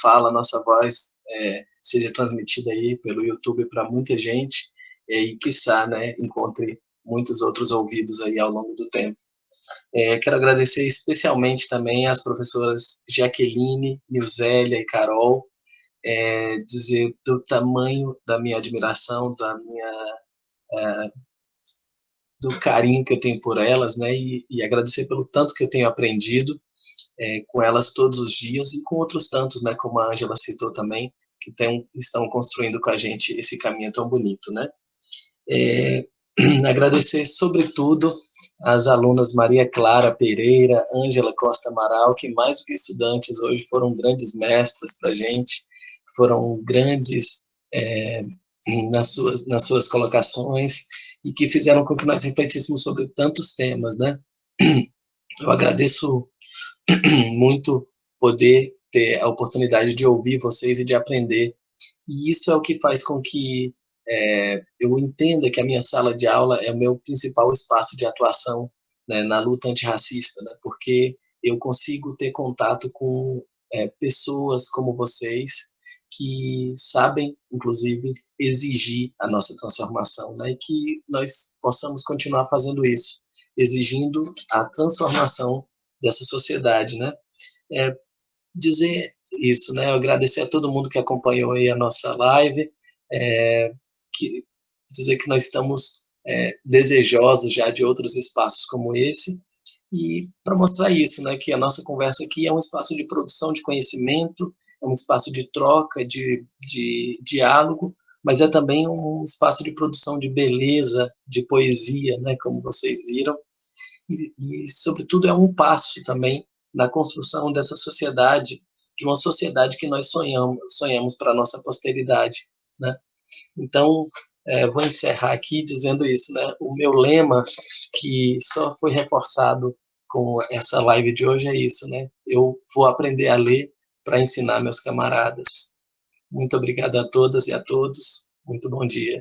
fala, nossa voz seja transmitida aí pelo YouTube para muita gente, e, quiçá, né, encontre muitos outros ouvidos aí ao longo do tempo. Quero agradecer especialmente também às professoras Jaqueline, Nilzélia e Carol, dizer do tamanho da minha admiração, do carinho que eu tenho por elas, né, e agradecer pelo tanto que eu tenho aprendido com elas todos os dias e com outros tantos, né, como a Ângela citou também, que estão construindo com a gente esse caminho tão bonito, né. Agradecer, sobretudo, às alunas Maria Clara Pereira, Ângela Costa Amaral, que mais do que estudantes hoje foram grandes mestras para a gente, foram grandes nas suas colocações e que fizeram com que nós refletíssemos sobre tantos temas, né? Eu agradeço muito poder ter a oportunidade de ouvir vocês e de aprender. E isso é o que faz com que eu entenda que a minha sala de aula é o meu principal espaço de atuação, né, na luta antirracista, né, porque eu consigo ter contato com pessoas como vocês que sabem, inclusive, exigir a nossa transformação, né, e que nós possamos continuar fazendo isso, exigindo a transformação dessa sociedade, né. Dizer isso, né, eu agradecer a todo mundo que acompanhou aí a nossa live, dizer que nós estamos desejosos já de outros espaços como esse, e para mostrar isso, né, que a nossa conversa aqui é um espaço de produção de conhecimento, é um espaço de troca, de diálogo, mas é também um espaço de produção de beleza, de poesia, né, como vocês viram, e sobretudo, é um passo também na construção dessa sociedade, de uma sociedade que nós sonhamos para a nossa posteridade, né? Então, vou encerrar aqui dizendo isso, né? O meu lema, que só foi reforçado com essa live de hoje, é isso, né? Eu vou aprender a ler para ensinar meus camaradas. Muito obrigado a todas e a todos. Muito bom dia.